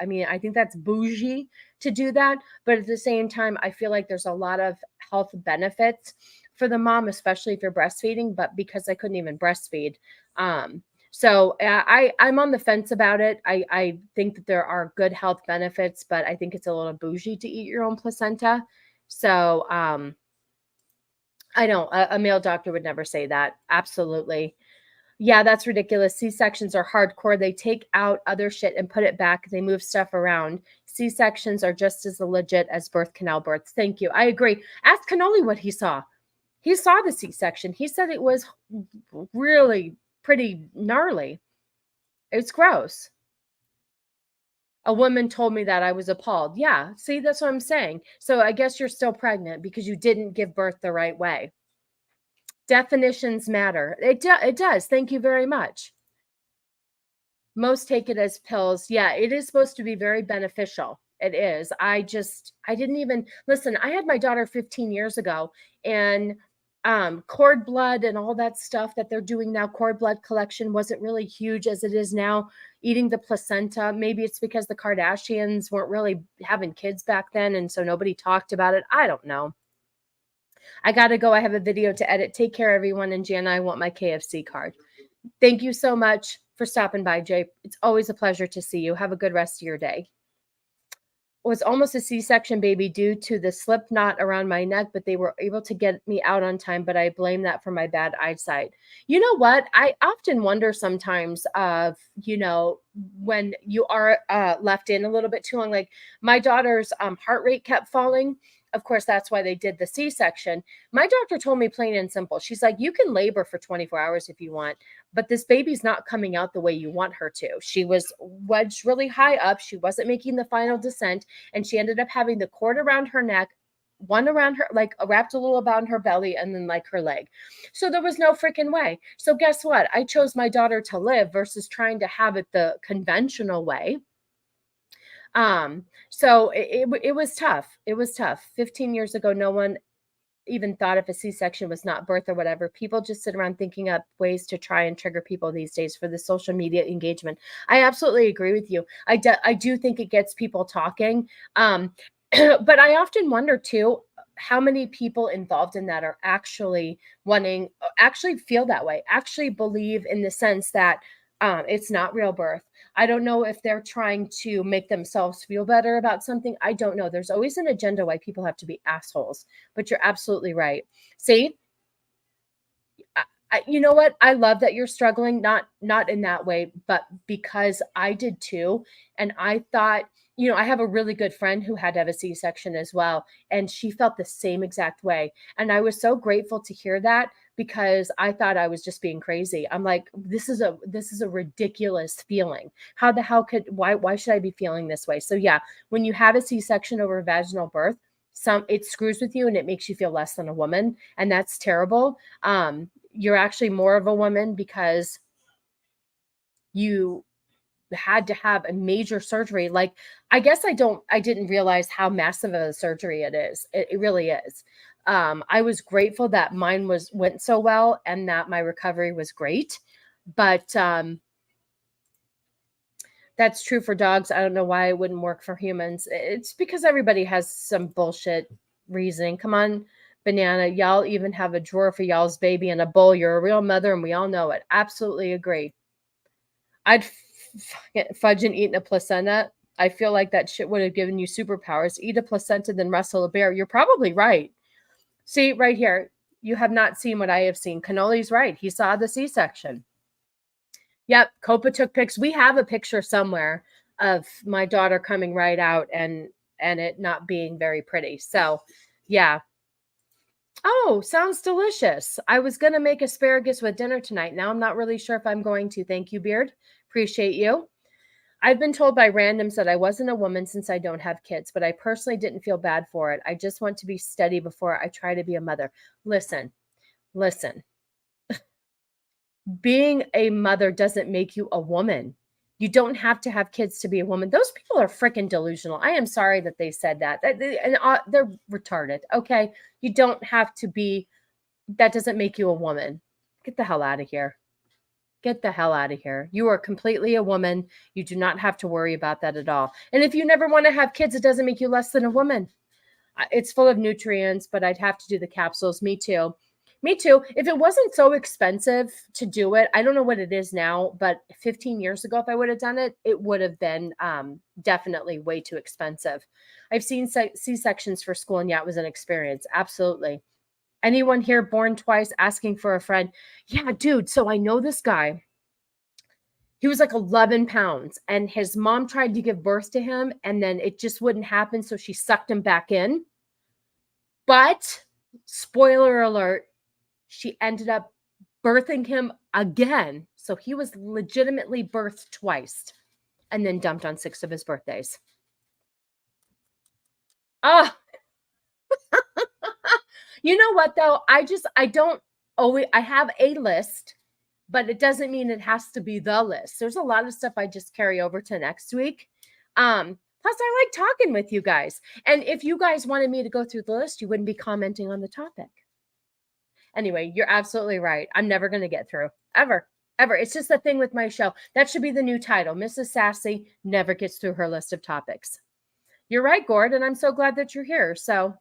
mean, I think that's bougie to do that. But at the same time, I feel like there's a lot of health benefits for the mom, especially if you're breastfeeding, but because I couldn't even breastfeed. So I'm on the fence about it. I think that there are good health benefits, but I think it's a little bougie to eat your own placenta. So, I don't, a male doctor would never say that. Absolutely. Yeah, that's ridiculous. C-sections are hardcore. They take out other shit and put it back. They move stuff around. C-sections are just as legit as birth canal births. Thank you. I agree. Ask Cannoli what he saw. He saw the C-section. He said it was really pretty gnarly. It's gross. A woman told me that. I was appalled. Yeah, see, that's what I'm saying. So I guess you're still pregnant because you didn't give birth the right way. Definitions matter. It does. Thank you very much. Most take it as pills. Yeah, it is supposed to be very beneficial. It is. I didn't even listen. I had my daughter 15 years ago, and cord blood and all that stuff that they're doing now, cord blood collection wasn't really huge as it is now. Eating the placenta, maybe it's because the Kardashians weren't really having kids back then, and so nobody talked about it. I don't know. I gotta go. I have a video to edit. Take care, everyone. And Jana, I want my KFC card. Thank you so much for stopping by, Jay. It's always a pleasure to see you. Have a good rest of your day. Was almost a C-section, baby, due to the slip knot around my neck, but they were able to get me out on time, but I blame that for my bad eyesight. You know what? I often wonder sometimes of, when you are left in a little bit too long, like my daughter's heart rate kept falling. Of course, that's why they did the C-section. My doctor told me plain and simple. She's like, you can labor for 24 hours if you want, but this baby's not coming out the way you want her to. She was wedged really high up. She wasn't making the final descent, and she ended up having the cord around her neck, one around her, like wrapped a little about her belly, and then like her leg. So there was no freaking way. So guess what? I chose my daughter to live versus trying to have it the conventional way. So it was tough. It was tough. 15 years ago, no one even thought if a C-section was not birth or whatever. People just sit around thinking up ways to try and trigger people these days for the social media engagement. I absolutely agree with you. I do think it gets people talking. But I often wonder too, how many people involved in that are actually actually feel that way, actually believe in the sense that it's not real birth. I don't know if they're trying to make themselves feel better about something. I don't know. There's always an agenda why people have to be assholes, but you're absolutely right. See, you know what? I love that you're struggling, not in that way, but because I did too. And I thought, you know, I have a really good friend who had to have a C-section as well. And she felt the same exact way. And I was so grateful to hear that, because I thought I was just being crazy. I'm like, this is a ridiculous feeling. How the hell why should I be feeling this way? So yeah, when you have a C-section over vaginal birth, it screws with you and it makes you feel less than a woman. And that's terrible. You're actually more of a woman because you had to have a major surgery. Like, I guess I didn't realize how massive of a surgery it is. It really is. I was grateful that mine went so well and that my recovery was great, but that's true for dogs. I don't know why it wouldn't work for humans. It's because everybody has some bullshit reasoning. Come on, Banana. Y'all even have a drawer for y'all's baby and a bowl. You're a real mother and we all know it. Absolutely agree. I'd fudge and eat a placenta. I feel like that shit would have given you superpowers. Eat a placenta, then wrestle a bear. You're probably right. See, right here, you have not seen what I have seen. Cannoli's right. He saw the C-section. Yep, Copa took pics. We have a picture somewhere of my daughter coming right out and it not being very pretty. So, yeah. Oh, sounds delicious. I was going to make asparagus with dinner tonight. Now I'm not really sure if I'm going to. Thank you, Beard. Appreciate you. I've been told by randoms that I wasn't a woman since I don't have kids, but I personally didn't feel bad for it. I just want to be steady before I try to be a mother. Listen. Being a mother doesn't make you a woman. You don't have to have kids to be a woman. Those people are freaking delusional. I am sorry that they said that. They're retarded. Okay. You don't have to be, that doesn't make you a woman. Get the hell out of here. Get the hell out of here. You are completely a woman. You do not have to worry about that at all. And if you never want to have kids, it doesn't make you less than a woman. It's full of nutrients, but I'd have to do the capsules. Me too. Me too. If it wasn't so expensive to do it, I don't know what it is now, but 15 years ago, if I would have done it, it would have been definitely way too expensive. I've seen C-sections for school, and yeah, it was an experience. Absolutely. Anyone here born twice? Asking for a friend? Yeah, dude. So I know this guy. He was like 11 pounds, and his mom tried to give birth to him, and then it just wouldn't happen, so she sucked him back in. But, spoiler alert, she ended up birthing him again. So he was legitimately birthed twice and then dumped on 6 of his birthdays. Oh, you know what though? I have a list, but it doesn't mean it has to be the list. There's a lot of stuff I just carry over to next week. Plus I like talking with you guys. And if you guys wanted me to go through the list, you wouldn't be commenting on the topic. Anyway, you're absolutely right. I'm never going to get through. Ever. It's just the thing with my show. That should be the new title. Mrs. Sassy never gets through her list of topics. You're right, Gord, and I'm so glad that you're here. So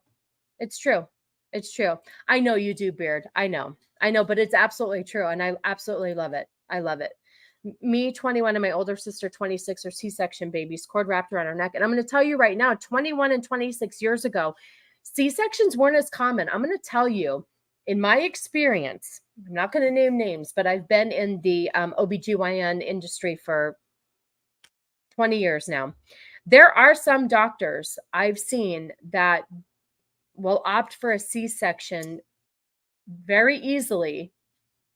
it's true. It's true. I know you do, Beard. I know, but it's absolutely true. And I absolutely love it. I love it. Me, 21, and my older sister, 26, are C-section babies, cord wrapped around our neck. And I'm going to tell you right now, 21 and 26 years ago, C-sections weren't as common. I'm going to tell you, in my experience, I'm not going to name names, but I've been in the OBGYN industry for 20 years now. There are some doctors I've seen that will opt for a C-section very easily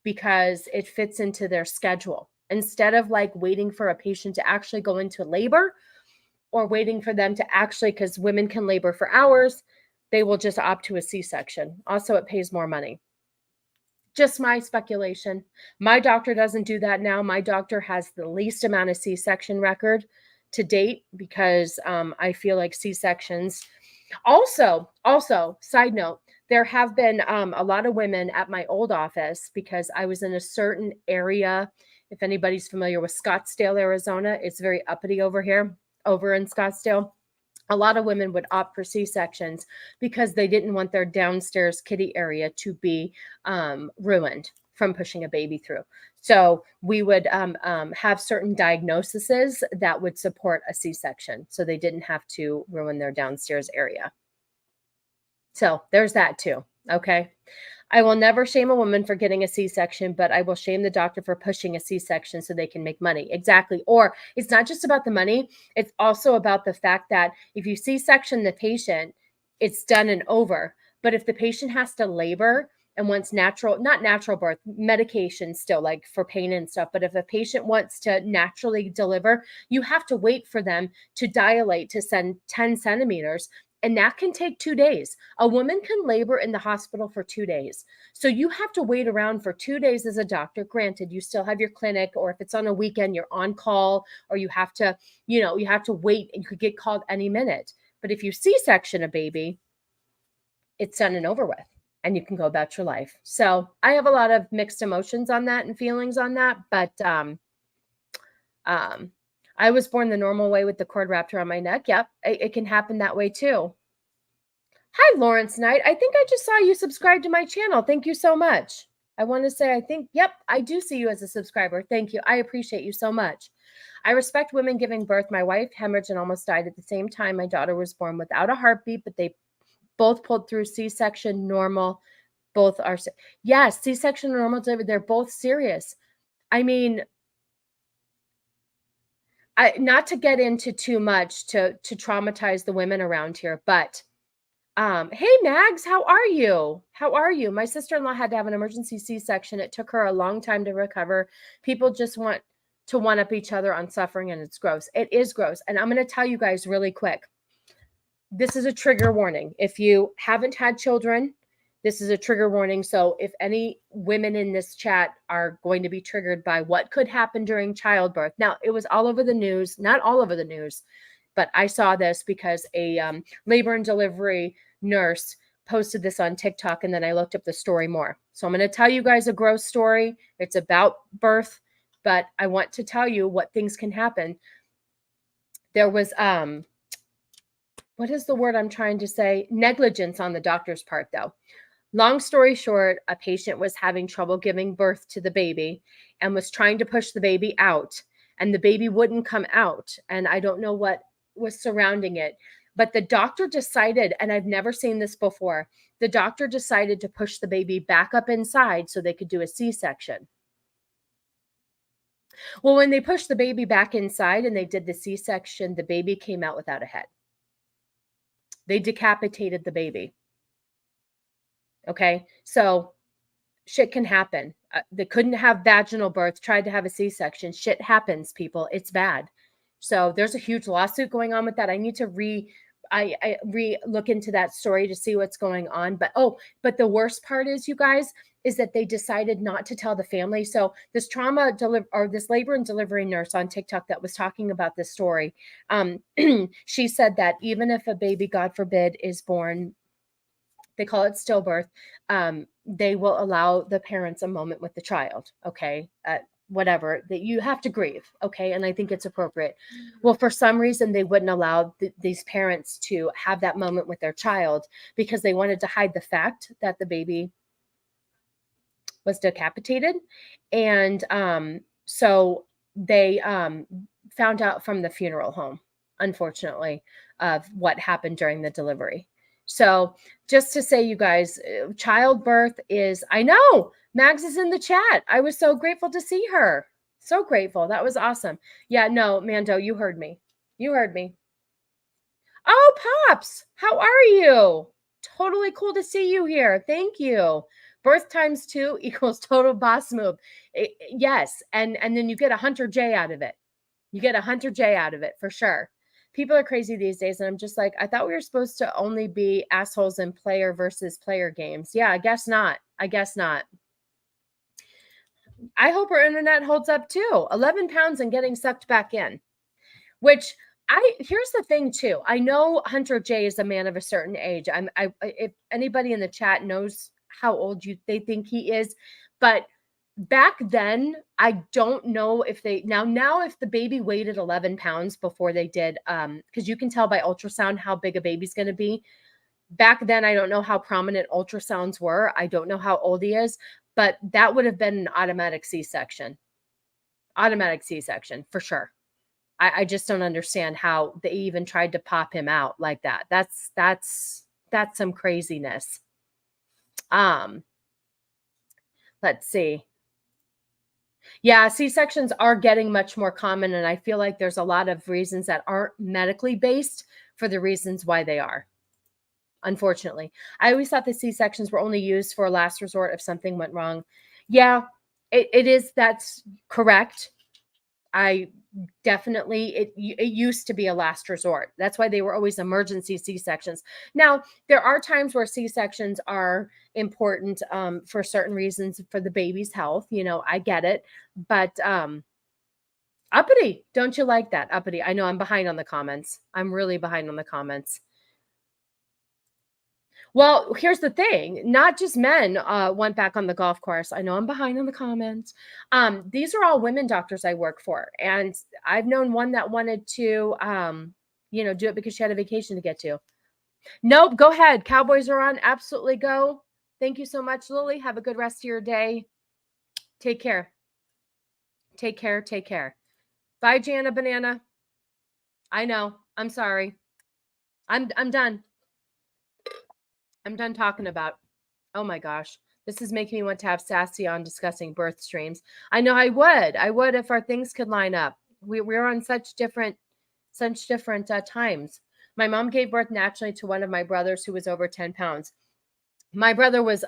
because it fits into their schedule. Instead of like waiting for a patient to actually go into labor or waiting for them to actually, because women can labor for hours, they will just opt to a C-section. Also, it pays more money. Just my speculation. My doctor doesn't do that now. My doctor has the least amount of C-section record to date because I feel like C-sections. Also, side note, there have been a lot of women at my old office because I was in a certain area. If anybody's familiar with Scottsdale, Arizona, it's very uppity over here, over in Scottsdale. A lot of women would opt for C-sections because they didn't want their downstairs kitty area to be ruined from pushing a baby through. So we would have certain diagnoses that would support a C-section, so they didn't have to ruin their downstairs area. So there's that too. Okay. I will never shame a woman for getting a C-section, but I will shame the doctor for pushing a C-section so they can make money. Exactly. Or it's not just about the money. It's also about the fact that if you C-section the patient, it's done and over. But if the patient has to labor and wants not natural birth, medication still, like for pain and stuff. But if a patient wants to naturally deliver, you have to wait for them to dilate to send 10 centimeters. And that can take 2 days. A woman can labor in the hospital for 2 days. So you have to wait around for 2 days as a doctor. Granted, you still have your clinic, or if it's on a weekend, you're on call, or you have to, you have to wait and you could get called any minute. But if you C-section a baby, it's done and over with, and you can go about your life. So I have a lot of mixed emotions on that and feelings on that. But I was born the normal way with the cord wrapped around my neck. Yep, it can happen that way too. Hi, Lawrence Knight. I think I just saw you subscribe to my channel. Thank you so much. I want to say, yep, I do see you as a subscriber. Thank you. I appreciate you so much. I respect women giving birth. My wife hemorrhaged and almost died at the same time. My daughter was born without a heartbeat, but they both pulled through C-section, normal. Both are, yes, C-section, normal delivery. They're both serious. I mean, not to get into too much to traumatize the women around here, but hey, Mags, how are you? How are you? My sister-in-law had to have an emergency C-section. It took her a long time to recover. People just want to one-up each other on suffering, and it's gross. It is gross. And I'm going to tell you guys really quick. This is a trigger warning. If you haven't had children, this is a trigger warning. So if any women in this chat are going to be triggered by what could happen during childbirth. Now, it was all over the news, not all over the news, but I saw this because a labor and delivery nurse posted this on TikTok, and then I looked up the story more. So I'm going to tell you guys a gross story. It's about birth, but I want to tell you what things can happen. There was, what is the word I'm trying to say? Negligence on the doctor's part, though. Long story short, a patient was having trouble giving birth to the baby and was trying to push the baby out, and the baby wouldn't come out. And I don't know what was surrounding it, but the doctor decided, and I've never seen this before, the doctor decided to push the baby back up inside so they could do a C-section. Well, when they pushed the baby back inside and they did the C-section, the baby came out without a head. They decapitated the baby. Okay, so shit can happen. They couldn't have vaginal birth, tried to have a C-section. Shit happens, people. It's bad. So there's a huge lawsuit going on with that. I need to look into that story to see what's going on. But the worst part is, you guys, is that they decided not to tell the family. So this this labor and delivery nurse on TikTok that was talking about this story, she said that even if a baby, God forbid, is born, they call it stillbirth, they will allow the parents a moment with the child, okay? Whatever, that you have to grieve, okay? And I think it's appropriate. Well, for some reason, they wouldn't allow these parents to have that moment with their child because they wanted to hide the fact that the baby was decapitated. And so they found out from the funeral home, unfortunately, of what happened during the delivery. So just to say, you guys, childbirth is, I know, Mags is in the chat. I was so grateful to see her. So grateful. That was awesome. Yeah, no, Mando, you heard me. You heard me. Oh, Pops, how are you? Totally cool to see you here. Thank you. Birth times 2 equals total boss move. Yes, and then you get a Hunter J out of it. You get a Hunter J out of it for sure. People are crazy these days, and I'm just like, I thought we were supposed to only be assholes in player versus player games. Yeah, I guess not. I guess not. I hope our internet holds up too. 11 pounds and getting sucked back in, which here's the thing too. I know Hunter J is a man of a certain age. If anybody in the chat knows how old they think he is, but back then, I don't know if they now if the baby weighed 11 pounds before they did, because you can tell by ultrasound how big a baby's going to be. Back then, I don't know how prominent ultrasounds were. I don't know how old he is, but that would have been an automatic C-section. Automatic C-section for sure. I just don't understand how they even tried to pop him out like that. That's some craziness. Let's see. Yeah, C-sections are getting much more common, and I feel like there's a lot of reasons that aren't medically based for the reasons why they are. Unfortunately, I always thought the C-sections were only used for a last resort if something went wrong. Yeah, it is. That's correct. I definitely, it used to be a last resort. That's why they were always emergency C-sections. Now, there are times where C-sections are important for certain reasons for the baby's health. You know, I get it. But Uppity, don't you like that? Uppity, I know I'm behind on the comments. I'm really behind on the comments. Well, here's the thing. Not just men went back on the golf course. I know I'm behind on the comments. These are all women doctors I work for. And I've known one that wanted to, do it because she had a vacation to get to. Nope. Go ahead. Cowboys are on. Absolutely go. Thank you so much, Lily. Have a good rest of your day. Take care. Take care. Take care. Bye, Jana Banana. I know. I'm sorry. I'm done. I'm done talking about. Oh my gosh. This is making me want to have Sassy on discussing birth streams. I know I would. I would if our things could line up. We're on such different times. My mom gave birth naturally to one of my brothers who was over 10 pounds. My brother was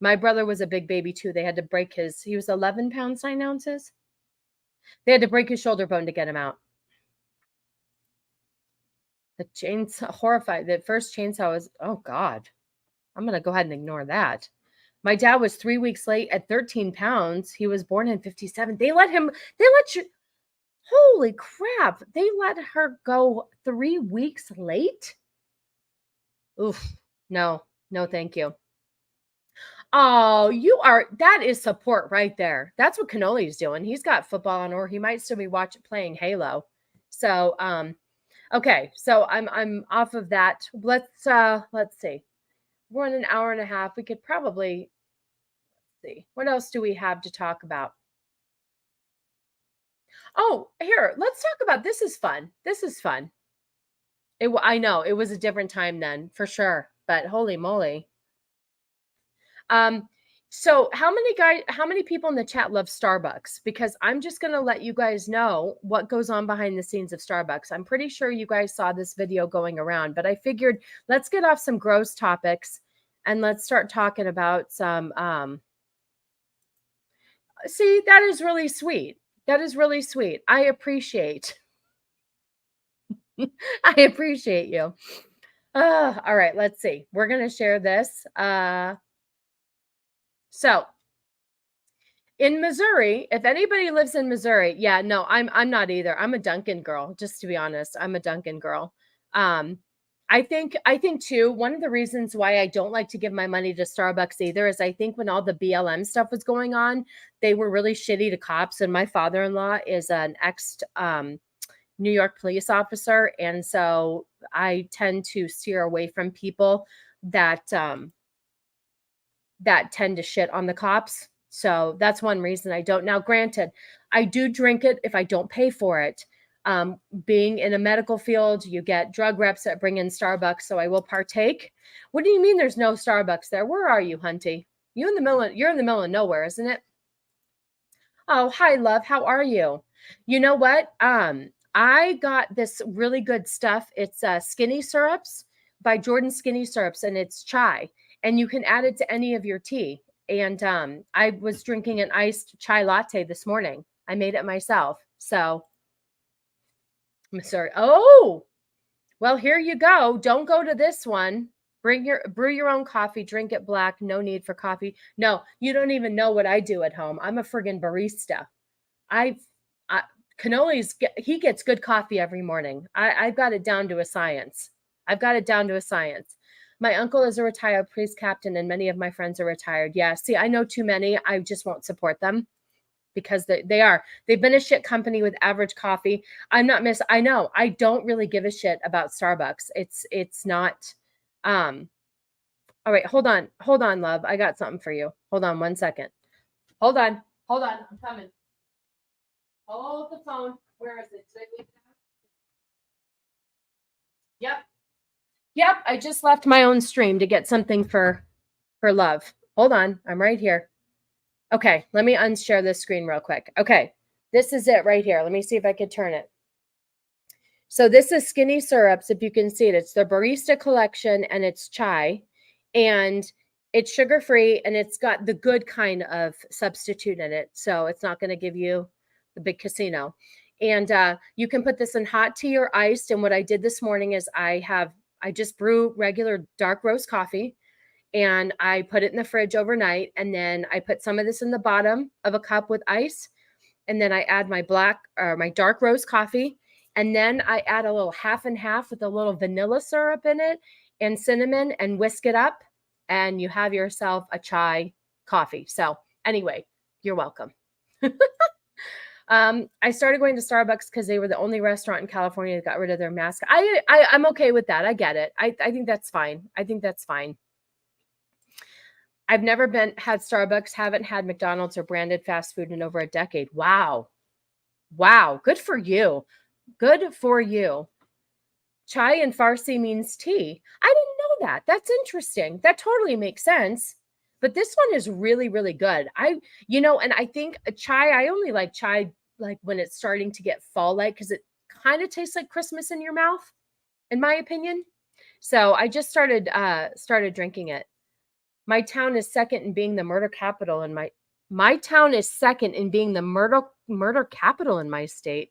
my brother was a big baby too. They had to break he was 11 pounds, 9 ounces. They had to break his shoulder bone to get him out. The chainsaw, horrified. The first chainsaw was, oh God, I'm going to go ahead and ignore that. My dad was 3 weeks late at 13 pounds. He was born in 57. Holy crap. They let her go 3 weeks late? Oof. No, thank you. Oh, that is support right there. That's what Cannoli's doing. He's got football on, or he might still be playing Halo. So, okay, so I'm off of that. Let's see. We're in an hour and a half. We could probably see. What else do we have to talk about? Oh, here, let's talk about this. Is fun. This is fun. I know it was a different time then, for sure. But holy moly. So how many people in the chat love Starbucks? Because I'm just going to let you guys know what goes on behind the scenes of Starbucks. I'm pretty sure you guys saw this video going around, but I figured let's get off some gross topics and let's start talking about some, see, that is really sweet. That is really sweet. I appreciate you. All right, let's see. We're going to share this. So in Missouri, if anybody lives in Missouri, yeah, no, I'm not either. I'm a Dunkin' girl, just to be honest. I'm a Dunkin' girl. I think too, one of the reasons why I don't like to give my money to Starbucks either is I think when all the BLM stuff was going on, they were really shitty to cops. And my father-in-law is an ex New York police officer. And so I tend to steer away from people that tend to shit on the cops. So that's one reason I don't. Now, granted, I do drink it if I don't pay for it. Being in a medical field, you get drug reps that bring in Starbucks, so I will partake. What do you mean there's no Starbucks there? Where are you, Hunty? You're in the middle of nowhere, isn't it? Oh, hi, love. How are you? You know what? I got this really good stuff. It's Skinny Syrups by Jordan Skinny Syrups, and it's chai. And you can add it to any of your tea. And I was drinking an iced chai latte this morning. I made it myself. So I'm sorry. Oh, well, here you go. Don't go to this one. Brew your own coffee. Drink it black. No need for coffee. No, you don't even know what I do at home. I'm a friggin' barista. he gets good coffee every morning. I've got it down to a science. My uncle is a retired police captain and many of my friends are retired. Yeah, see, I know too many. I just won't support them because they've been a shit company with average coffee. I know, I don't really give a shit about Starbucks. It's not, all right, hold on, love. I got something for you. Hold on 1 second. Hold on, I'm coming. Hold the phone. Where is it? Did I leave it out? Yep, I just left my own stream to get something for love. Hold on, I'm right here. Okay, let me unshare this screen real quick. Okay, this is it right here. Let me see if I can turn it. So this is Skinny Syrups, if you can see it. It's the Barista Collection, and it's chai. And it's sugar-free, and it's got the good kind of substitute in it. So it's not going to give you the big casino. And you can put this in hot tea or iced. And what I did this morning is I just brew regular dark roast coffee, and I put it in the fridge overnight. And then I put some of this in the bottom of a cup with ice. And then I add my dark roast coffee. And then I add a little half and half with a little vanilla syrup in it and cinnamon, and whisk it up. And you have yourself a chai coffee. So anyway, you're welcome. I started going to Starbucks because they were the only restaurant in California that got rid of their mask. I'm okay with that. I get it. I think that's fine. I've never had Starbucks, haven't had McDonald's or branded fast food in over a decade. Wow. Good for you. Chai in Farsi means tea. I didn't know that. That's interesting. That totally makes sense. But this one is really, really good. And I think chai, I only like chai like when it's starting to get fall-like, because it kind of tastes like Christmas in your mouth, in my opinion. So I just started drinking it. My town is second in being the murder capital in my town is second in being the murder capital in my state.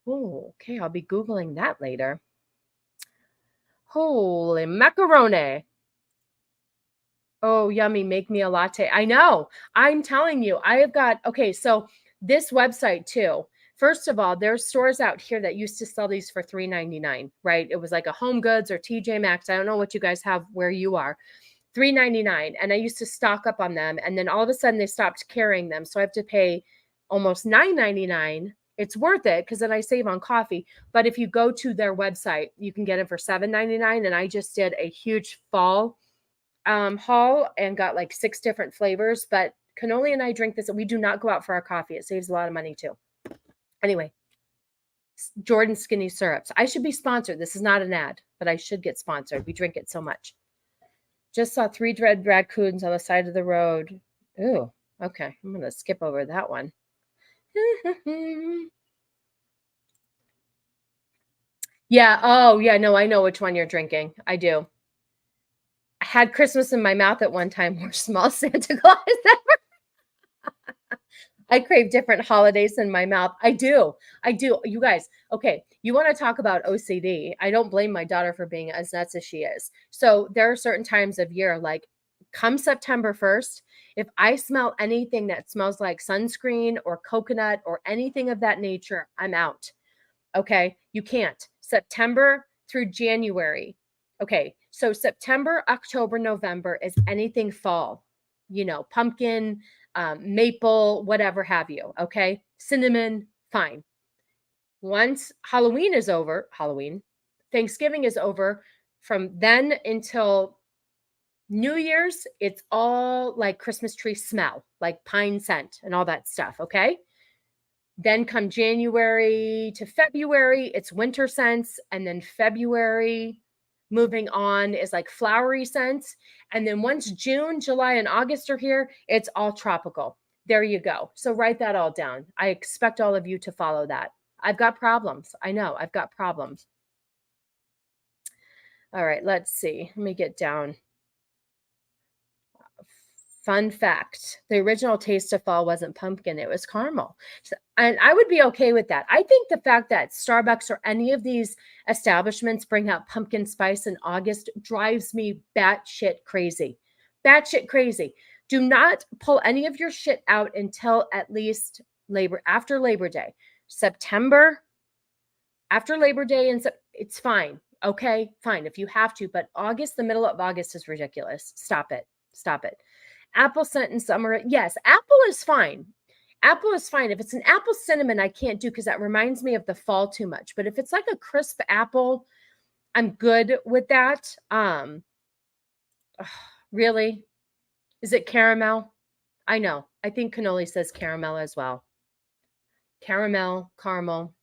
Oh, okay. I'll be Googling that later. Holy macaroni. Oh, yummy. Make me a latte. I know. I'm telling you, I have got, okay, so this website too. First of all, there's stores out here that used to sell these for $3.99, right? It was like a Home Goods or TJ Maxx. I don't know what you guys have where you are. $3.99. And I used to stock up on them. And then all of a sudden they stopped carrying them. So I have to pay almost $9.99. It's worth it because then I save on coffee. But if you go to their website, you can get it for $7.99. And I just did a huge fall haul and got like 6 different flavors. But Cannoli and I drink this, and we do not go out for our coffee. It saves a lot of money too. Anyway, Jordan Skinny Syrups. I should be sponsored. This is not an ad, but I should get sponsored. We drink it so much. Just saw 3 red raccoons on the side of the road. Ooh, okay. I'm going to skip over that one. Yeah. Oh, yeah. No, I know which one you're drinking. I do. I had Christmas in my mouth at one time. More small Santa Claus ever. I crave different holidays in my mouth. I do. You guys, okay, you want to talk about OCD. I don't blame my daughter for being as nuts as she is. So there are certain times of year, like come September 1st, if I smell anything that smells like sunscreen or coconut or anything of that nature, I'm out. Okay, you can't. September through January. Okay, so September, October, November is anything fall, pumpkin, maple, whatever have you. Okay. Cinnamon, fine. Once Halloween is over, Thanksgiving is over, from then until New Year's, it's all like Christmas tree smell, like pine scent and all that stuff. Okay. Then come January to February, it's winter scents. And then February moving on is like flowery scents. And then once June, July, and August are here, it's all tropical. There you go. So write that all down. I expect all of you to follow that. I've got problems. I know I've got problems. All right, let's see. Let me get down. Fun fact, the original taste of fall wasn't pumpkin, it was caramel. And I would be okay with that. I think the fact that Starbucks or any of these establishments bring out pumpkin spice in August drives me batshit crazy. Batshit crazy. Do not pull any of your shit out until at least after Labor Day. September, after Labor Day, and it's fine. Okay, fine if you have to, but August, the middle of August is ridiculous. Stop it. Stop it. Apple scent in summer. Yes, apple is fine. Apple is fine. If it's an apple cinnamon, I can't do because that reminds me of the fall too much. But if it's like a crisp apple, I'm good with that. Really? Is it caramel? I know. I think cannoli says caramel as well. Caramel, caramel,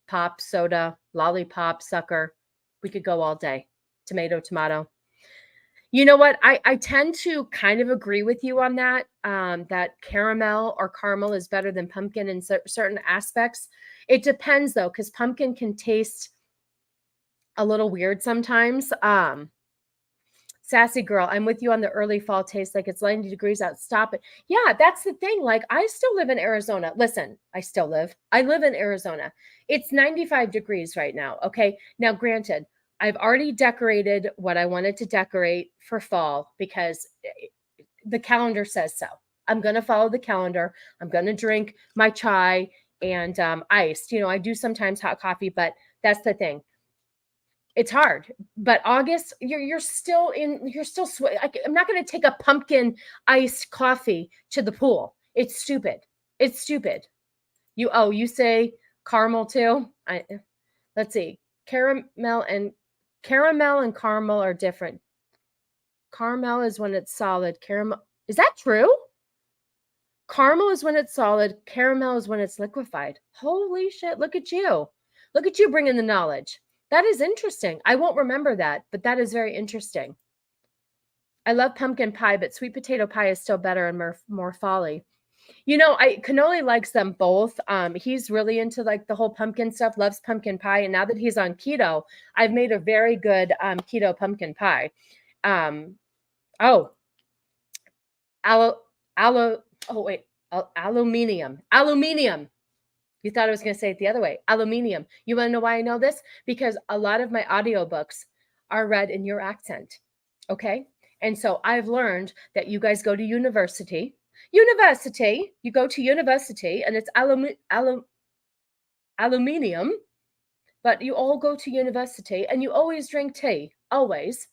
pop, soda, lollipop, sucker. We could go all day. Tomato, tomato. You know what? I tend to kind of agree with you on that, that caramel or caramel is better than pumpkin in certain aspects. It depends, though, because pumpkin can taste a little weird sometimes. Sassy girl, I'm with you on the early fall taste like it's 90 degrees out. Stop it. Yeah, that's the thing. Like, I still live in Arizona. Listen, I live in Arizona. It's 95 degrees right now. Okay. Now, granted, I've already decorated what I wanted to decorate for fall because the calendar says so. I'm going to follow the calendar. I'm going to drink my chai and iced. You know, I do sometimes hot coffee, but that's the thing. It's hard. But August, you're still I'm not going to take a pumpkin iced coffee to the pool. It's stupid. It's stupid. You say caramel too? Let's see. Caramel and caramel are different. Caramel is when it's solid. Caramel, is that true? Caramel is when it's solid. Caramel is when it's liquefied. Holy shit. Look at you. Look at you bringing the knowledge. That is interesting. I won't remember that, but that is very interesting. I love pumpkin pie, but sweet potato pie is still better and more folly. You know, Cannoli likes them both. He's really into like the whole pumpkin stuff, loves pumpkin pie. And now that he's on keto, I've made a very good keto pumpkin pie. Aluminium. You thought I was going to say it the other way. Aluminium. You want to know why I know this? Because a lot of my audiobooks are read in your accent. Okay? And so I've learned that you guys go to university. You go to university and it's aluminium, but you all go to university and you always drink tea. Always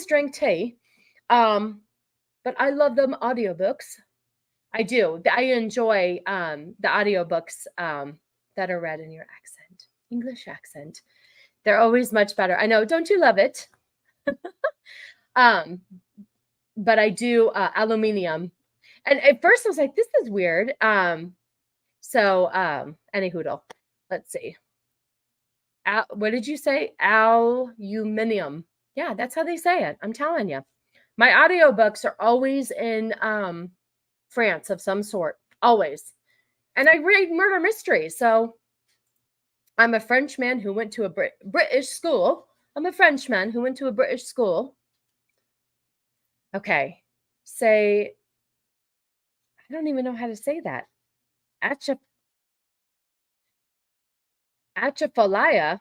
drink tea. But I love them audiobooks. I do. I enjoy the audiobooks that are read in your accent, English accent. They're always much better. I know. Don't you love it? But I do aluminium. And at first I was like, this is weird. Any hoodle. Let's see. What did you say? Aluminium. Yeah, that's how they say it. I'm telling you. My audiobooks are always in France of some sort, always. And I read murder mysteries. So I'm a Frenchman who went to a British school. Okay. Say, I don't even know how to say that. Atchafalaya.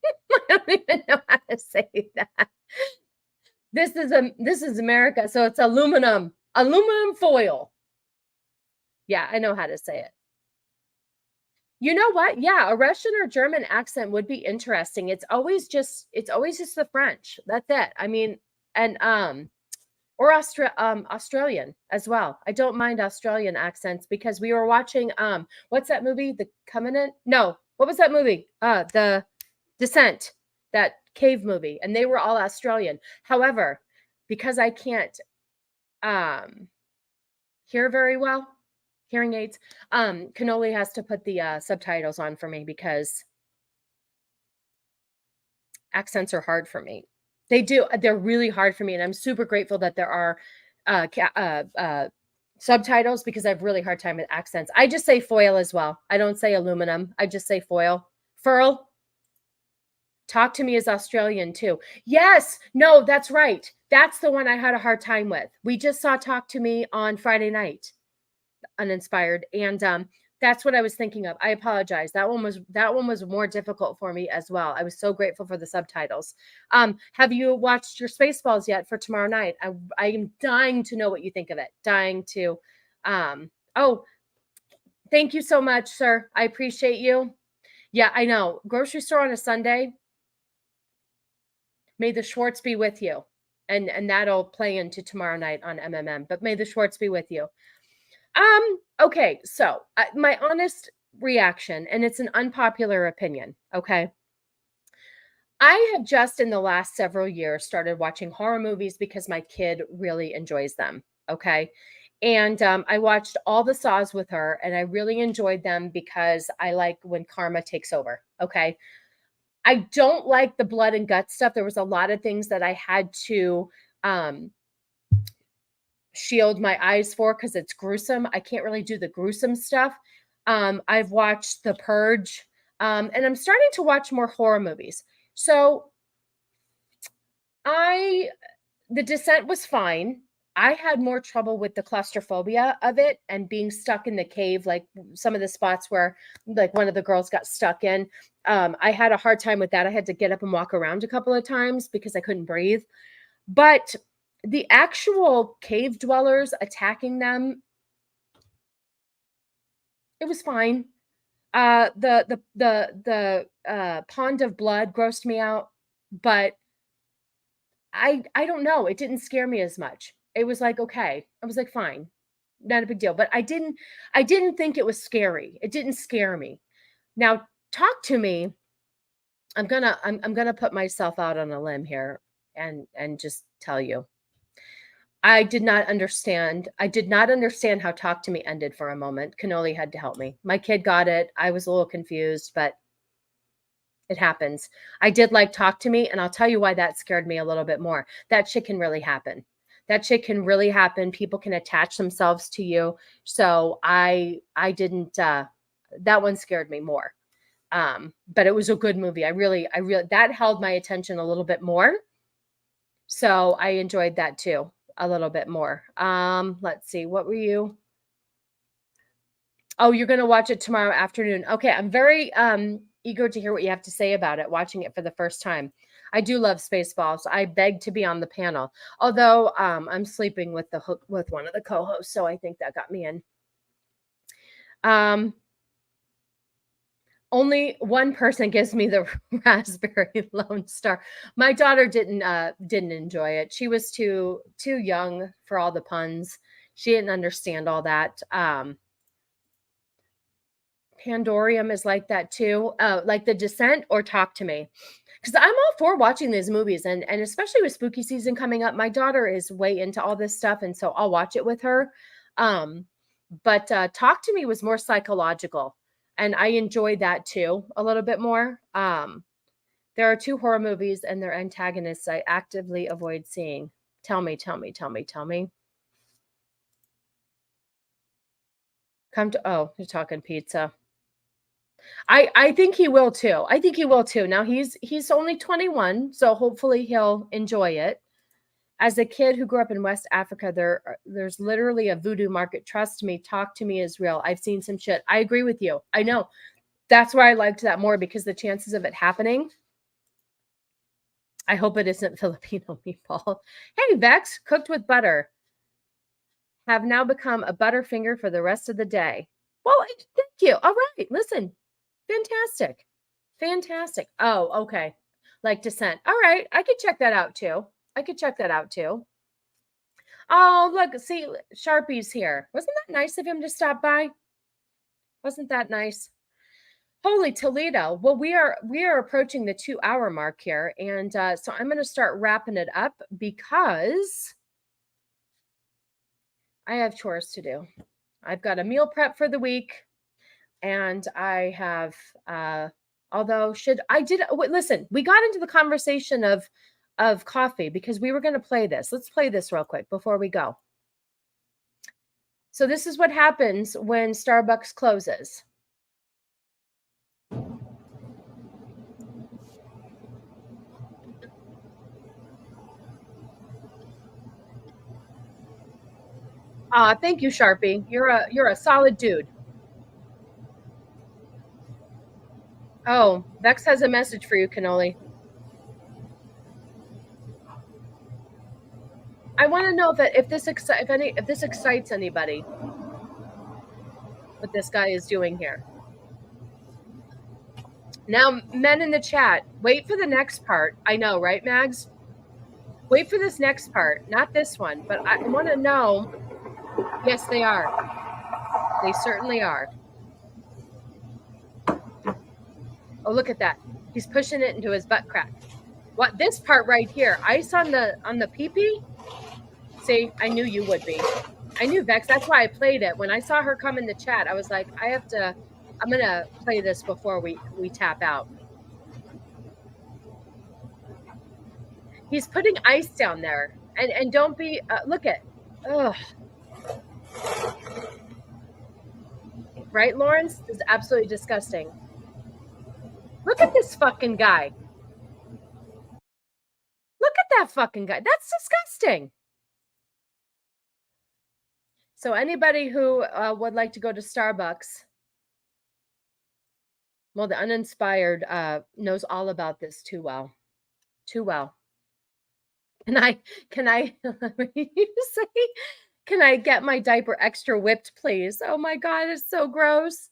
I don't even know how to say that. This is America, so it's aluminum foil. Yeah, I know how to say it. You know what? Yeah, a Russian or German accent would be interesting. It's always just the French. That's it. I mean, and or Australian as well. I don't mind Australian accents because we were watching what's that movie? The Covenant? No, what was that movie? The Descent, that cave movie, and they were all Australian. However, because I can't hear very well, hearing aids, Cannoli has to put the subtitles on for me because accents are hard for me. They're really hard for me, and I'm super grateful that there are subtitles because I have really hard time with accents. I just say foil as well. I don't say aluminum. I just say foil. Furl. Talk to Me is Australian too. Yes. No, that's right. That's the one I had a hard time with. We just saw Talk to Me on Friday night, Uninspired. And that's what I was thinking of. I apologize. That one was more difficult for me as well. I was so grateful for the subtitles. Have you watched your Spaceballs yet for tomorrow night? I am dying to know what you think of it. Dying to. Thank you so much, sir. I appreciate you. Yeah, I know. Grocery store on a Sunday. May the Schwartz be with you. And that'll play into tomorrow night on MMM. But may the Schwartz be with you. Okay, so my honest reaction, and it's an unpopular opinion, okay? I have just in the last several years started watching horror movies because my kid really enjoys them, okay? And I watched all the Saws with her, and I really enjoyed them because I like when karma takes over, okay? I don't like the blood and guts stuff. There was a lot of things that I had to shield my eyes for because it's gruesome. I can't really do the gruesome stuff. I've watched The Purge, and I'm starting to watch more horror movies. So The Descent was fine. I had more trouble with the claustrophobia of it and being stuck in the cave, like some of the spots where like one of the girls got stuck in. I had a hard time with that. I had to get up and walk around a couple of times because I couldn't breathe. But the actual cave dwellers attacking them, it was fine. The pond of blood grossed me out, but I don't know. It didn't scare me as much. It was like, okay. I was like, fine, not a big deal. But I didn't think it was scary. It didn't scare me. Now, Talk to Me. I'm gonna put myself out on a limb here and just tell you. I did not understand how Talk to Me ended for a moment. Cannoli had to help me. My kid got it. I was a little confused, but it happens. I did like Talk to Me, and I'll tell you why that scared me a little bit more. That shit can really happen. That shit can really happen. People can attach themselves to you. So I didn't, that one scared me more. But it was a good movie. I really, that held my attention a little bit more. So I enjoyed that too, a little bit more. Let's see, what were you? Oh, you're going to watch it tomorrow afternoon. Okay. I'm very, eager to hear what you have to say about it, watching it for the first time. I do love Spaceballs. I beg to be on the panel, although I'm sleeping with one of the co-hosts, so I think that got me in. Only one person gives me the Raspberry Lone Star. My daughter didn't enjoy it. She was too young for all the puns. She didn't understand all that. Pandorium is like that too, like The Descent or Talk to Me, because I'm all for watching these movies, and especially with spooky season coming up, my daughter is way into all this stuff, and so I'll watch it with her. But Talk to Me was more psychological, and I enjoyed that too a little bit more. There are two horror movies and their antagonists I actively avoid seeing. Tell me. Oh, you're talking pizza. I think he will too. Now he's only 21, so hopefully he'll enjoy it. As a kid who grew up in West Africa, there's literally a voodoo market. Trust me, Talk to Me is real. I've seen some shit. I agree with you. I know. That's why I liked that more, because the chances of it happening. I hope it isn't Filipino meatball. Hey, Vex, cooked with butter. Have now become a Butterfinger for the rest of the day. Well, thank you. All right, listen. Fantastic. Oh, okay. Like Descent. All right. I could check that out too. Oh, look, see, Sharpie's here. Wasn't that nice of him to stop by? Wasn't that nice? Holy Toledo. Well, we are approaching the 2-hour mark here. And so I'm going to start wrapping it up because I have chores to do. I've got a meal prep for the week. And I have, listen, we got into the conversation of coffee because we were going to play this. Let's play this real quick before we go. So this is what happens when Starbucks closes. Thank you, Sharpie. You're a solid dude. Oh, Vex has a message for you, Cannoli. I want to know if this excites anybody. what this guy is doing here. Now, men in the chat, wait for the next part. I know, right, Mags? Wait for this next part, not this one, but I want to know. Yes, they are. They certainly are. Oh, look at that. He's pushing it into his butt crack. What, this part right here, ice on the pee-pee? See, I knew you would be. I knew, Vex. That's why I played it. When I saw her come in the chat, I was like, I'm going to play this before we tap out. He's putting ice down there. And don't be, look at, ugh. Right, Lawrence? This is absolutely disgusting. Look at this fucking guy. Look at that fucking guy. That's disgusting. So anybody who would like to go to Starbucks, well, the uninspired knows all about this too well. Too well. Can I say, can I get my diaper extra whipped, please? Oh my God, it's so gross.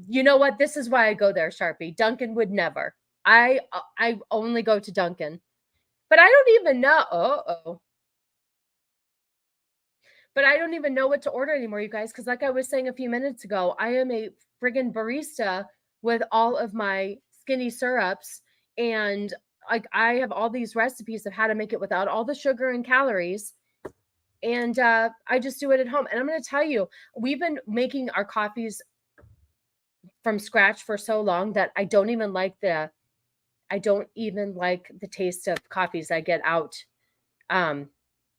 You know what? This is why I go there, Sharpie. Dunkin' would never. I only go to Dunkin'. But I don't even know. But I don't even know what to order anymore, you guys, because like I was saying a few minutes ago, I am a friggin' barista with all of my skinny syrups, and like I have all these recipes of how to make it without all the sugar and calories, and I just do it at home. And I'm going to tell you, we've been making our coffees from scratch for so long that I don't even like the taste of coffees I get out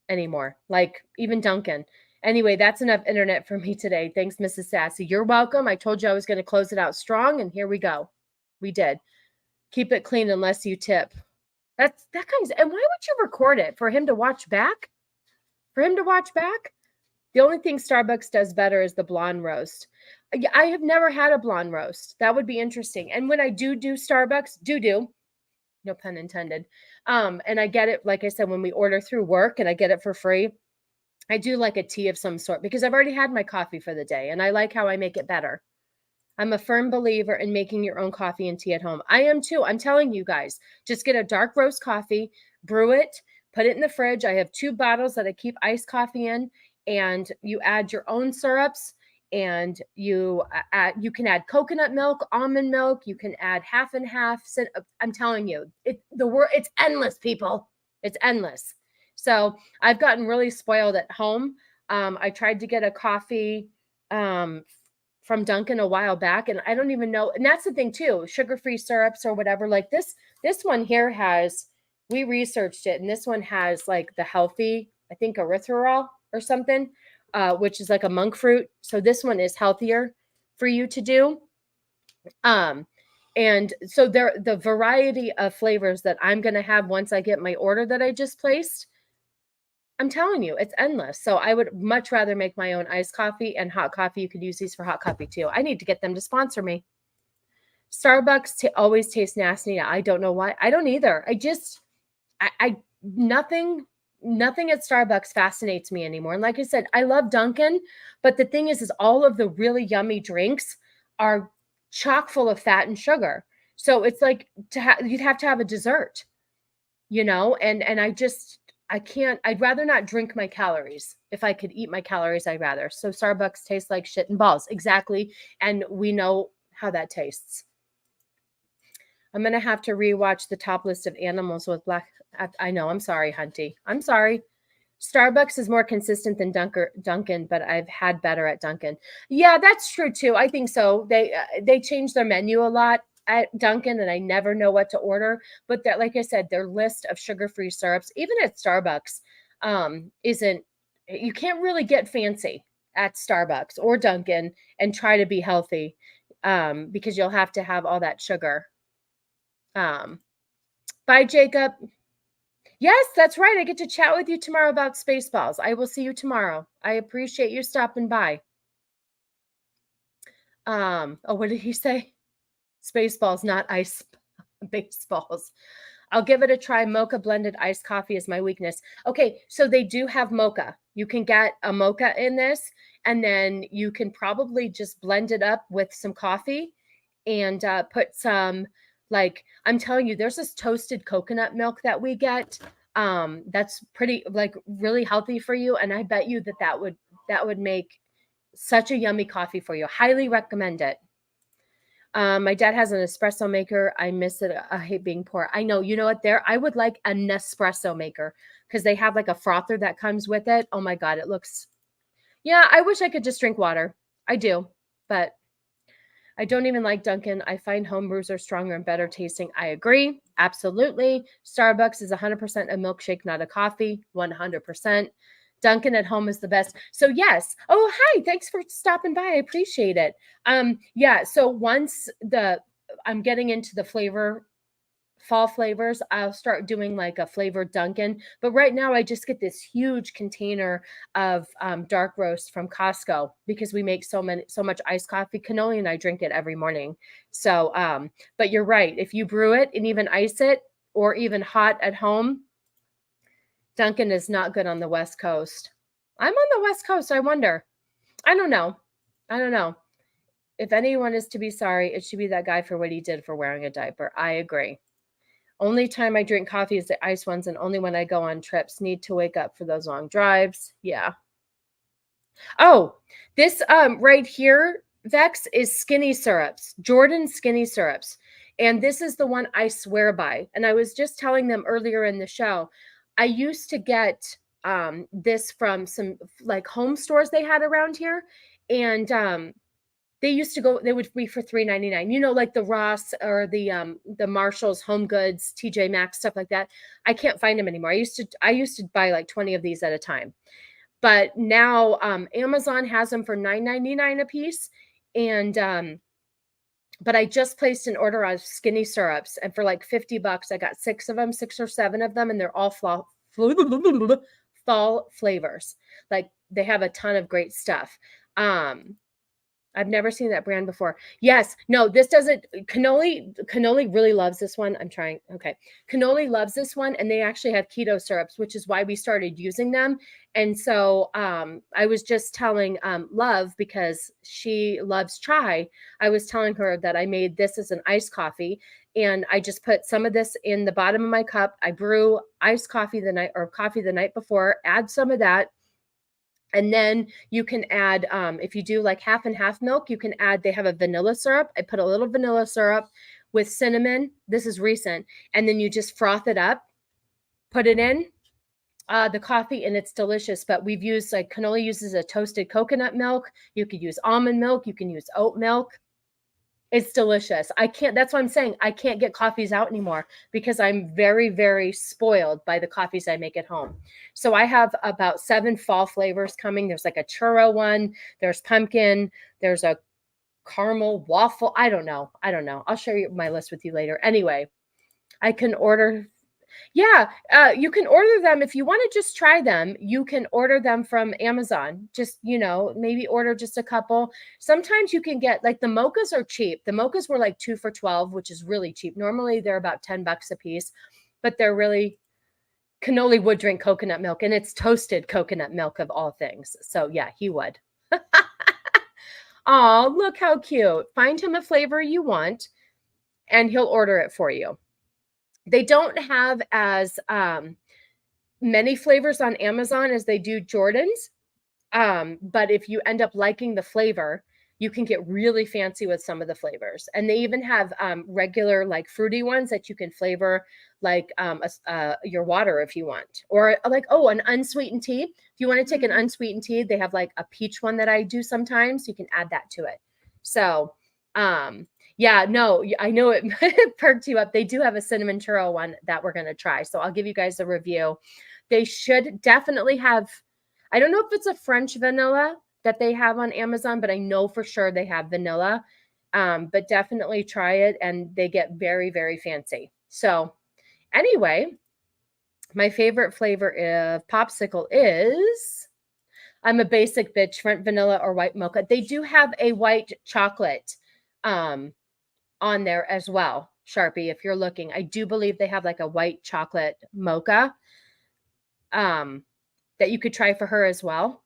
anymore, like even Dunkin'. Anyway, that's enough internet for me today. Thanks, Mrs. Sassy. You're welcome. I told you I was going to close it out strong, and here we go. We did. Keep it clean unless you tip. That guy's, and why would you record it? For him to watch back? For him to watch back? The only thing Starbucks does better is the blonde roast. I have never had a blonde roast. That would be interesting. And when I do Starbucks, no pun intended. And I get it, like I said, when we order through work and I get it for free, I do like a tea of some sort because I've already had my coffee for the day and I like how I make it better. I'm a firm believer in making your own coffee and tea at home. I am too. I'm telling you guys, just get a dark roast coffee, brew it, put it in the fridge. I have 2 bottles that I keep iced coffee in, and you add your own syrups, and you can add coconut milk, almond milk. You can add half and half. I'm telling you, it's endless, people. It's endless. So I've gotten really spoiled at home. I tried to get a coffee from Dunkin' a while back, and I don't even know. And that's the thing too, sugar-free syrups or whatever. Like this one here we researched it, and this one has like the healthy, I think erythritol or something, which is like a monk fruit. So this one is healthier for you to do. And so the variety of flavors that I'm going to have once I get my order that I just placed, I'm telling you, it's endless. So I would much rather make my own iced coffee and hot coffee. You could use these for hot coffee too. I need to get them to sponsor me. Starbucks always tastes nasty. I don't know why. I don't either. Nothing at Starbucks fascinates me anymore. And like I said, I love Dunkin', but the thing is all of the really yummy drinks are chock full of fat and sugar. So it's like you'd have to have a dessert, and I can't. I'd rather not drink my calories. If I could eat my calories, I'd rather. So Starbucks tastes like shit and balls. Exactly. And we know how that tastes. I'm going to have to rewatch the top list of animals with black. I know. I'm sorry, Hunty. I'm sorry. Starbucks is more consistent than Dunkin', but I've had better at Dunkin'. Yeah, that's true too. I think so. They change their menu a lot at Dunkin', and I never know what to order. But that, like I said, their list of sugar-free syrups, even at Starbucks, isn't. You can't really get fancy at Starbucks or Dunkin' and try to be healthy, because you'll have to have all that sugar. Bye, Jacob. Yes, that's right. I get to chat with you tomorrow about Spaceballs. I will see you tomorrow. I appreciate you stopping by. What did he say? Spaceballs, not ice baseballs. I'll give it a try. Mocha blended iced coffee is my weakness. Okay, so they do have mocha. You can get a mocha in this, And then you can probably just blend it up with some coffee and put some, like, I'm telling you, there's this toasted coconut milk that we get. That's pretty, like, really healthy for you. And I bet you that would make such a yummy coffee for you. Highly recommend it. My dad has an espresso maker. I miss it. I hate being poor. I know. You know what? I would like a Nespresso maker because they have like a frother that comes with it. Oh my God, it looks. Yeah, I wish I could just drink water. I do, but I don't even like Dunkin'. I find home brews are stronger and better tasting. I agree. Absolutely. Starbucks is 100% a milkshake, not a coffee. 100%. Dunkin' at home is the best. So yes. Oh, hi. Thanks for stopping by. I appreciate it. Yeah. So once I'm getting into the fall flavors, I'll start doing like a flavored Dunkin'. But right now I just get this huge container of dark roast from Costco because we make so much iced coffee. Cannoli and I drink it every morning. So, but you're right. If you brew it and even ice it or even hot at home, Dunkin' is not good on the West Coast. I'm on the West Coast. I wonder. I don't know. If anyone is to be sorry, it should be that guy for what he did for wearing a diaper. I agree. Only time I drink coffee is the iced ones, and only when I go on trips. Need to wake up for those long drives. Yeah. Oh, this right here, Vex, is skinny syrups. Jordan skinny syrups. And this is the one I swear by. And I was just telling them earlier in the show, I used to get this from some like home stores they had around here. And they would be for $3.99, you know, like the Ross or the Marshalls, Home Goods, TJ Maxx, stuff like that. I can't find them anymore. I used to buy like 20 of these at a time. But now Amazon has them for $9.99 a piece. And but I just placed an order on skinny syrups, and for like $50, I got 6 or 7 of them, and they're all fall flavors. Like they have a ton of great stuff. I've never seen that brand before. Yes. No, this doesn't. Cannoli really loves this one. I'm trying. Okay. Cannoli loves this one. And they actually have keto syrups, which is why we started using them. And so I was just telling Love, because she loves chai, I was telling her that I made this as an iced coffee. And I just put some of this in the bottom of my cup. I brew iced coffee the night before, add some of that. And then you can add, if you do like half and half milk, you can add, they have a vanilla syrup. I put a little vanilla syrup with cinnamon. This is recent. And then you just froth it up, put it in the coffee, and it's delicious. But we've used, like, Cannoli uses a toasted coconut milk. You could use almond milk. You can use oat milk. It's delicious. That's what I'm saying. I can't get coffees out anymore because I'm very, very spoiled by the coffees I make at home. So I have about 7 fall flavors coming. There's like a churro one. There's pumpkin. There's a caramel waffle. I don't know. I'll share my list with you later. Anyway, I can order. Yeah, you can order them. If you want to just try them, you can order them from Amazon. Just, maybe order just a couple. Sometimes you can get, like, the mochas are cheap. The mochas were like 2 for $12, which is really cheap. Normally they're about $10 a piece, but they're really, Cannoli would drink coconut milk, and it's toasted coconut milk of all things. So yeah, he would. Oh, look how cute. Find him a flavor you want and he'll order it for you. They don't have as many flavors on Amazon as they do Jordan's. But if you end up liking the flavor, you can get really fancy with some of the flavors. And they even have regular, like, fruity ones that you can flavor, like your water if you want. Or like, an unsweetened tea. If you want to take an unsweetened tea, they have like a peach one that I do sometimes. You can add that to it. So, yeah, no, I know it perked you up. They do have a cinnamon churro one that we're going to try. So I'll give you guys a review. They should definitely have, I don't know if it's a French vanilla that they have on Amazon, but I know for sure they have vanilla. But definitely try it, and they get very, very fancy. So anyway, my favorite flavor of popsicle is, I'm a basic bitch, French vanilla or white mocha. They do have a white chocolate on there as well, Sharpie, if you're looking. I do believe they have like a white chocolate mocha that you could try for her as well.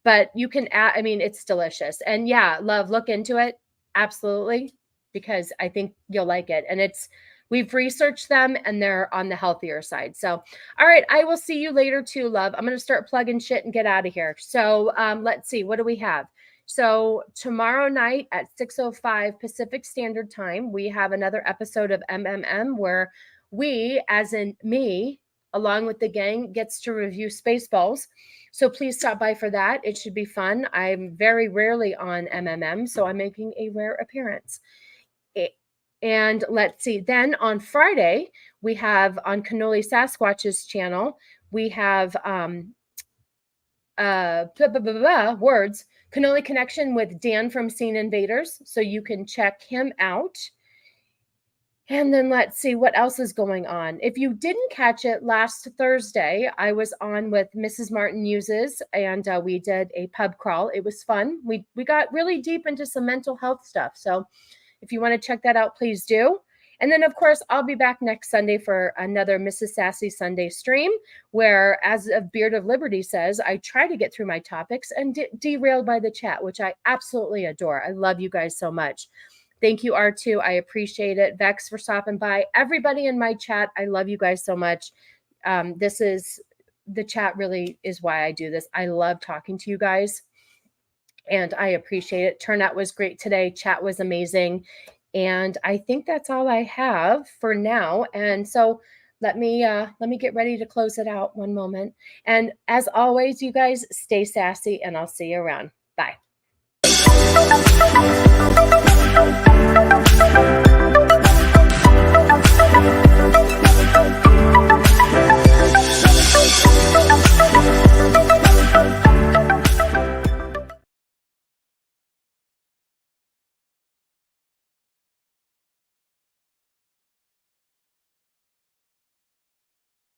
But you can add, I mean, it's delicious. And yeah, love, look into it. Absolutely. Because I think you'll like it. And we've researched them and they're on the healthier side. So, all right. I will see you later too, love. I'm going to start plugging shit and get out of here. So let's see. What do we have? So tomorrow night at 6:05 Pacific Standard Time, we have another episode of MMM where we, as in me, along with the gang, gets to review Spaceballs. So please stop by for that. It should be fun. I'm very rarely on MMM, so I'm making a rare appearance. And let's see. Then on Friday, we have on Cannoli Sasquatch's channel, we have words, Cannoli Connection with Dan from Scene Invaders. So you can check him out. And then let's see what else is going on. If you didn't catch it last Thursday, I was on with Mrs. Martin Uses and we did a pub crawl. It was fun. We got really deep into some mental health stuff. So if you want to check that out, please do. And then, of course, I'll be back next Sunday for another Mrs. Sassy Sunday stream where, as of Beard of Liberty says, I try to get through my topics and derailed by the chat, which I absolutely adore. I love you guys so much. Thank you, R2. I appreciate it. Vex for stopping by. Everybody in my chat, I love you guys so much. The chat really is why I do this. I love talking to you guys, and I appreciate it. Turnout was great today. Chat was amazing. And I think that's all I have for now. And so let me get ready to close it out. One moment. And as always, you guys stay sassy, and I'll see you around. Bye.